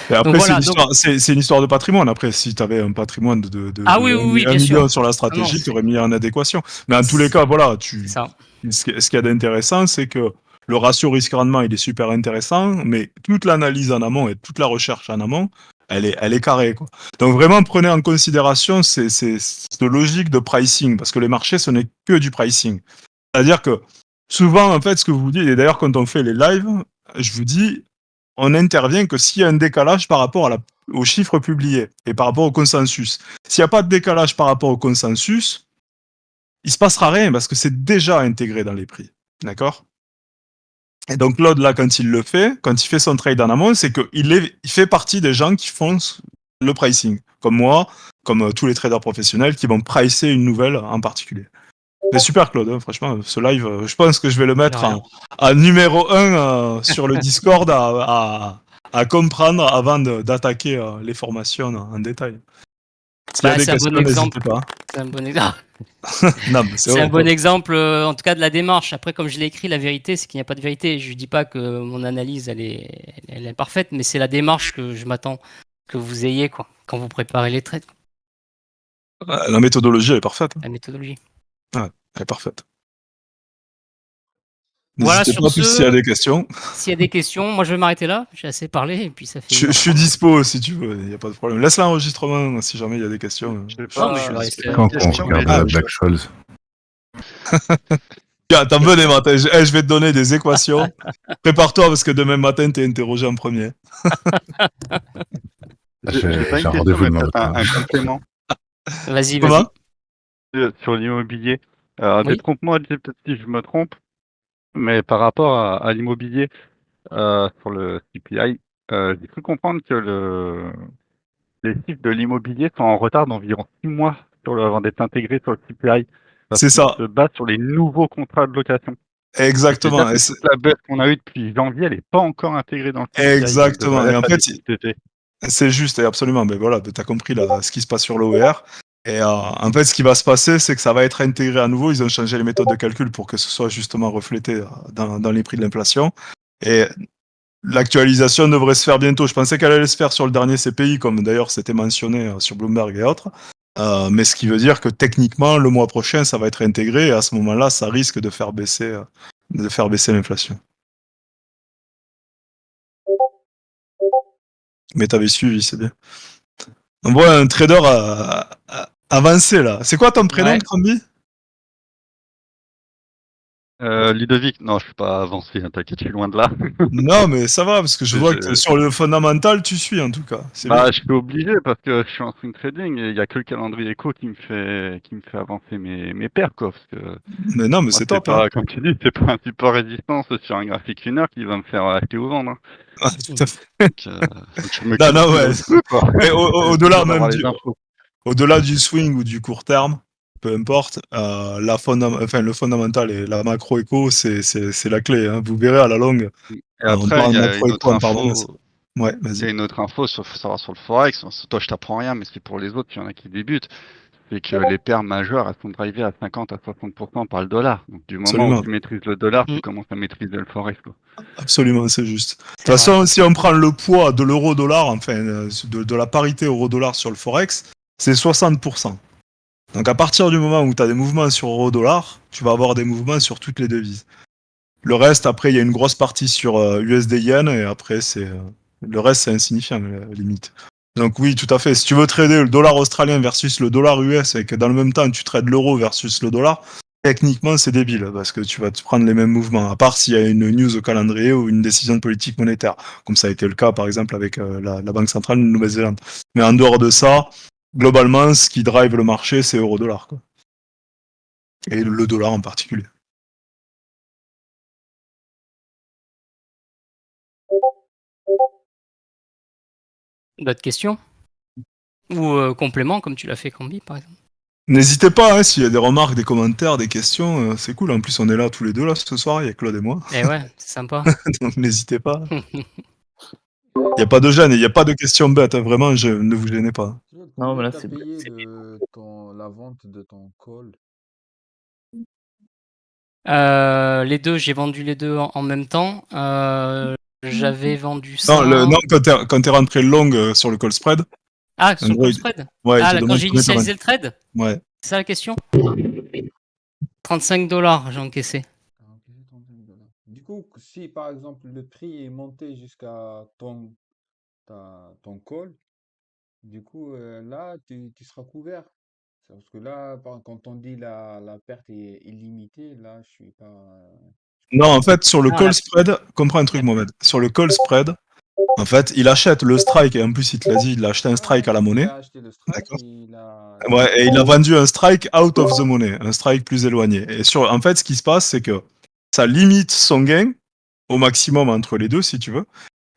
Et après, Donc c'est voilà, c'est une histoire de patrimoine. Après, si tu avais un patrimoine Ah oui, oui, oui, 1 bien million sûr. sur la Non, stratégie, tu c'est aurais mis en adéquation. Mais en tous les cas, voilà, c'est ça. ce qu'il y a d'intéressant, c'est que le ratio risque-rendement, il est super intéressant, mais toute l'analyse en amont et toute la recherche en amont, elle est carrée, quoi. Donc vraiment, prenez en considération cette logique de pricing, parce que les marchés, ce n'est que du pricing. C'est-à-dire que souvent, en fait, ce que vous dites, et d'ailleurs, quand on fait les lives, je vous dis, on n'intervient que s'il y a un décalage par rapport aux chiffres publiés et par rapport au consensus. S'il n'y a pas de décalage par rapport au consensus, il se passera rien parce que c'est déjà intégré dans les prix. D'accord? Et donc Claude, là, quand il fait son trade en amont, c'est qu'il fait partie des gens qui font le pricing. Comme moi, comme tous les traders professionnels qui vont pricer une nouvelle en particulier. C'est super Claude, hein, franchement, ce live, je pense que je vais le mettre en numéro 1 sur le Discord à comprendre avant d'attaquer les formations en détail. S'il y a des C'est un questions, bon exemple. n'hésitez pas. C'est un bon exemple. Non, mais c'est C'est un vrai. bon exemple, en tout cas, de la démarche. Après, comme je l'ai écrit, la vérité, c'est qu'il n'y a pas de vérité. Je ne dis pas que mon analyse, elle est parfaite, mais c'est la démarche que je m'attends que vous ayez quoi, quand vous préparez les trades, quoi. La méthodologie, elle est parfaite. La méthodologie. Ouais, elle est parfaite. Voilà, N'hésitez sur pas plus s'il y a ce, des questions. s'il y a des questions, moi je vais m'arrêter là. J'ai assez parlé et puis ça fait Je suis 1h30. dispo si tu veux, il n'y a pas de problème. Laisse l'enregistrement si jamais il y a des questions. J'ai Non, mais pas, je vais j'ai rester. pas Quand une on question, regarde mais la Black Scholes. Tiens, t'en venais matin, je vais te donner des équations. Prépare-toi parce que demain matin, t'es interrogé en premier. j'ai pas J'ai une un question, rendez-vous mais demain peut-être matin. un complément Vas-y, vas-y. Comment? sur l'immobilier. Oui. Détrompe-moi, dis peut-être si je me trompe, mais par rapport à l'immobilier sur le CPI, j'ai cru comprendre que les chiffres de l'immobilier sont en retard d'environ 6 mois avant d'être intégrés sur le CPI, parce C'est qu'ils ça, se basent sur les nouveaux contrats de location. C'est-à-dire exactement. que toute la baisse qu'on a eue depuis janvier, elle n'est pas encore intégrée dans le CPI, elle Exactement. devrait Et en l'être à fait, l'issue de cet été. c'est juste, et absolument. Ben voilà, tu as compris là, ce qui se passe sur l'OER. Et en fait, ce qui va se passer, c'est que ça va être intégré à nouveau. Ils ont changé les méthodes de calcul pour que ce soit justement reflété dans les prix de l'inflation. Et l'actualisation devrait se faire bientôt. Je pensais qu'elle allait se faire sur le dernier CPI, comme d'ailleurs c'était mentionné sur Bloomberg et autres. Mais ce qui veut dire que techniquement, le mois prochain, ça va être intégré. Et à ce moment-là, ça risque de faire baisser l'inflation. Mais t'avais suivi, c'est bien. On voit un trader avancé là. C'est quoi ton prénom, Ouais. Cramby? Ludovic, non, je suis pas avancé, hein, t'inquiète, je suis loin de là. Non, mais ça va, parce que je vois que sur le fondamental, tu suis en tout cas. C'est bien. Je suis obligé parce que je suis en swing trading et il y a que le calendrier éco qui me fait avancer mes paires, quoi. Parce que Mais non, mais moi, c'est top. Hein. pas, comme tu dis, c'est pas un support résistance sur un graphique lunaire qui va me faire acheter ou vendre. Hein. Ah, tout à fait. Donc je me Non, non, cultive ouais. un peu, quoi. Mais au-delà Histoire même d'avoir les infos. au-delà du swing ou du court terme, peu importe, le fondamental et la macro-éco, c'est la clé. Hein. Vous verrez à la longue, Et on après, parle il de y a une macro-éco autre en permanence. info. Ouais, Il y a vas-y. une autre info, faut savoir sur le Forex. Toi, je t'apprends rien, mais c'est pour les autres, il y en a qui débutent. C'est que les paires majeures, elles sont drivées à 50 à 60% par le dollar. Donc, du moment où Absolument. tu maîtrises le dollar, Mm. tu commences à maîtriser le Forex, quoi. Absolument, c'est juste. De toute C'est vrai. façon, si on prend le poids de l'euro-dollar, enfin, de la parité euro-dollar sur le Forex, c'est 60%. Donc à partir du moment où tu as des mouvements sur euro-dollar, tu vas avoir des mouvements sur toutes les devises. Le reste, après, il y a une grosse partie sur USD-Yen, et après, le reste, c'est insignifiant, limite. Donc oui, tout à fait. Si tu veux trader le dollar australien versus le dollar US, et que dans le même temps, tu trades l'euro versus le dollar, techniquement, c'est débile, parce que tu vas te prendre les mêmes mouvements, à part s'il y a une news au calendrier ou une décision de politique monétaire, comme ça a été le cas, par exemple, avec la Banque centrale de Nouvelle-Zélande. Mais en dehors de ça, globalement, ce qui drive le marché, c'est euro-dollar, quoi. Et le dollar en particulier. D'autres questions? Ou compléments, comme tu l'as fait, Cambi, par exemple. N'hésitez pas, hein, s'il y a des remarques, des commentaires, des questions, c'est cool. En plus, on est là tous les deux là ce soir, il y a Claude et moi. Eh ouais, c'est sympa. Donc n'hésitez pas. Il n'y a pas de gêne, il n'y a pas de questions bêtes, hein, vraiment, ne vous gênez pas. Claude, Non, mais combien là, t'as c'est payé c'est bien. de la vente de ton call? Les deux, j'ai vendu les deux en même temps. J'avais vendu ça. Non, quand t'es rentré long sur le call spread. Ah, sur en le gros, call spread. Ouais, il Ah, te là, quand demande j'ai combien t'as initialisé vendu. le trade, Ouais. c'est ça la question? 35 $ j'ai encaissé. Ah, ok, 35 $. Du coup, si par exemple le prix est monté jusqu'à ton call, du coup là tu seras couvert. C'est parce que là, quand on dit la perte est illimitée, là je suis Non, pas en fait, sur le Non, call spread, comprends un truc, Mohamed. Sur le call spread, en fait, il achète le strike, et en plus, il te l'a dit, il a acheté un strike à la il monnaie. a acheté le strike D'accord. et Ouais, et il a vendu un strike out of the money, un strike plus éloigné. Et en fait, ce qui se passe, c'est que ça limite son gain au maximum entre les deux, si tu veux.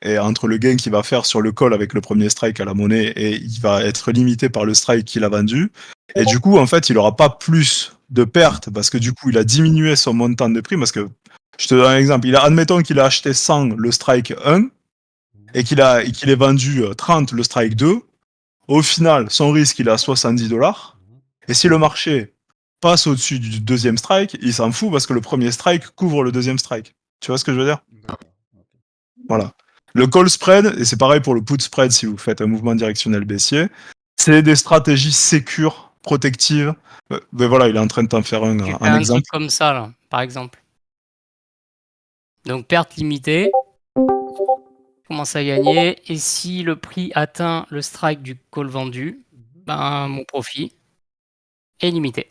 Et entre le gain qu'il va faire sur le call avec le premier strike à la monnaie, et il va être limité par le strike qu'il a vendu. Et du coup, en fait, il n'aura pas plus de pertes, parce que du coup, il a diminué son montant de prix, parce que, je te donne un exemple, admettons qu'il a acheté 100 le strike 1, et qu'il ait vendu 30 le strike 2, au final, son risque, il est à 70 $. Et si le marché passe au-dessus du deuxième strike, il s'en fout parce que le premier strike couvre le deuxième strike. Tu vois ce que je veux dire? D'accord, ok. Voilà. Le call spread, et c'est pareil pour le put spread si vous faites un mouvement directionnel baissier, c'est des stratégies sécures, protectives. Mais voilà, il est en train de t'en faire Tu fais un un exemple. truc comme ça, là, par exemple. Donc, perte limitée. Commence à gagner. Et si le prix atteint le strike du call vendu, ben, mon profit est limité.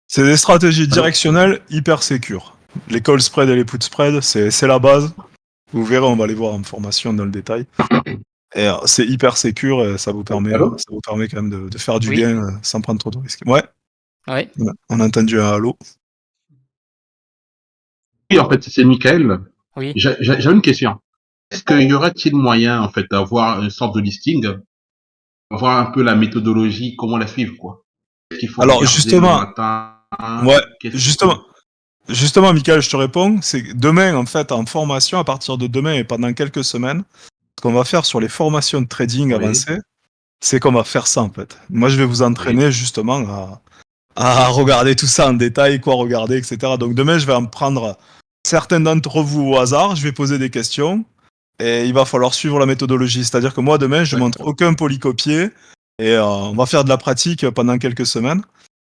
C'est des stratégies directionnelles hyper sécures. Les call spread et les put spread, c'est la base. Vous verrez, on va les voir en formation dans le détail. Et c'est hyper sécure et ça vous permet quand même de faire du Oui. gain sans prendre trop de risques. Ouais, Ouais. on a entendu un halo. Oui, en fait, c'est Michael. Oui. J'avais une question. Est-ce qu'il y aurait-il moyen, en fait, d'avoir une sorte de listing, voir un peu la méthodologie, comment la suivre, quoi? Qu'est-ce qu'il faut Alors regarder justement, le matin? ouais, Qu'est-ce qu'il faut... justement, Michael, je te réponds. C'est que demain, en fait, en formation, à partir de demain et pendant quelques semaines, ce qu'on va faire sur les formations de trading Oui. avancées, c'est qu'on va faire ça, en fait. Moi, je vais vous entraîner justement à regarder tout ça en détail, quoi regarder, etc. Donc demain, je vais en prendre certains d'entre vous au hasard, je vais poser des questions, et il va falloir suivre la méthodologie. C'est-à-dire que moi, demain, je montre aucun polycopier, et on va faire de la pratique pendant quelques semaines,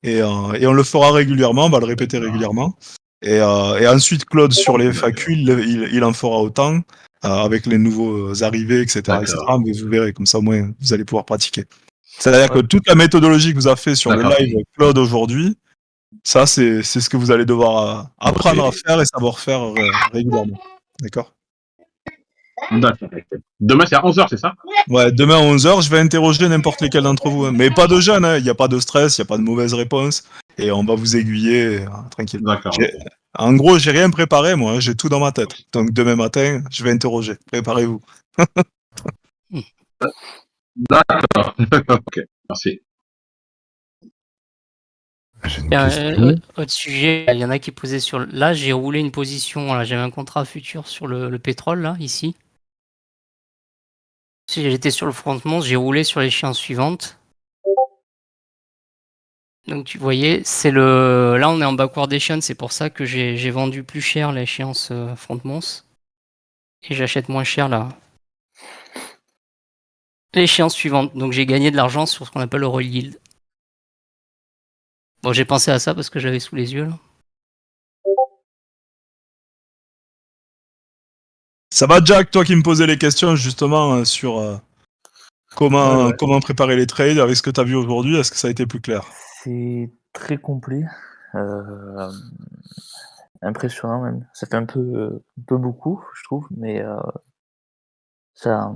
et on le fera régulièrement, on va le répéter régulièrement. Et ensuite, Claude, sur les FAQ, il en fera autant, avec les nouveaux arrivés, etc., etc. Mais vous verrez, comme ça, au moins, vous allez pouvoir pratiquer. C'est-à-dire que toute la méthodologie que vous avez fait sur le live Claude aujourd'hui, ça, c'est ce que vous allez devoir apprendre à faire et savoir faire régulièrement. D'accord? D'accord. Demain, c'est à 11h, c'est ça? Ouais, demain à 11h, je vais interroger n'importe lesquels d'entre vous. Hein. Mais pas de jeunes, hein. Il n'y a pas de stress, il n'y a pas de mauvaise réponse. Et on va vous aiguiller, tranquille. D'accord. En gros, j'ai rien préparé, moi. J'ai tout dans ma tête. Donc demain matin, je vais interroger. Préparez-vous. D'accord. Ok, merci. Autre sujet, il y en a qui posaient sur... Là, j'ai roulé une position, là, j'avais un contrat futur sur le pétrole, là, ici. Si j'étais sur le frontman, j'ai roulé sur l'échéance suivante. Donc tu voyais, c'est le... Là, on est en backwardation, c'est pour ça que j'ai vendu plus cher l'échéance frontmons. Et j'achète moins cher là. L'échéance suivante. Donc j'ai gagné de l'argent sur ce qu'on appelle le roll yield. Bon, j'ai pensé à ça parce que j'avais sous les yeux là. Ça va, Jack, toi qui me posais les questions justement sur comment préparer les trades avec ce que tu as vu aujourd'hui, est-ce que ça a été plus clair? C'est très complet. Impressionnant même. Ça fait un peu beaucoup, je trouve, mais ça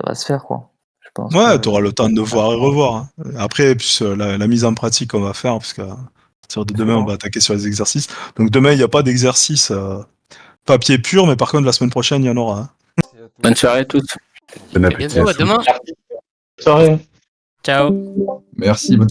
va se faire, quoi. Je pense Ouais, tu auras le temps de voir et revoir. Hein. Après, plus la mise en pratique qu'on va faire, parce qu'à partir de demain, on va attaquer sur les exercices. Donc demain, il n'y a pas d'exercice papier pur, mais par contre, la semaine prochaine, il y en aura. Hein. Bonne soirée à tous. Bon À appétit. bientôt, à demain. Bonne soirée. Ciao. Merci. Bonne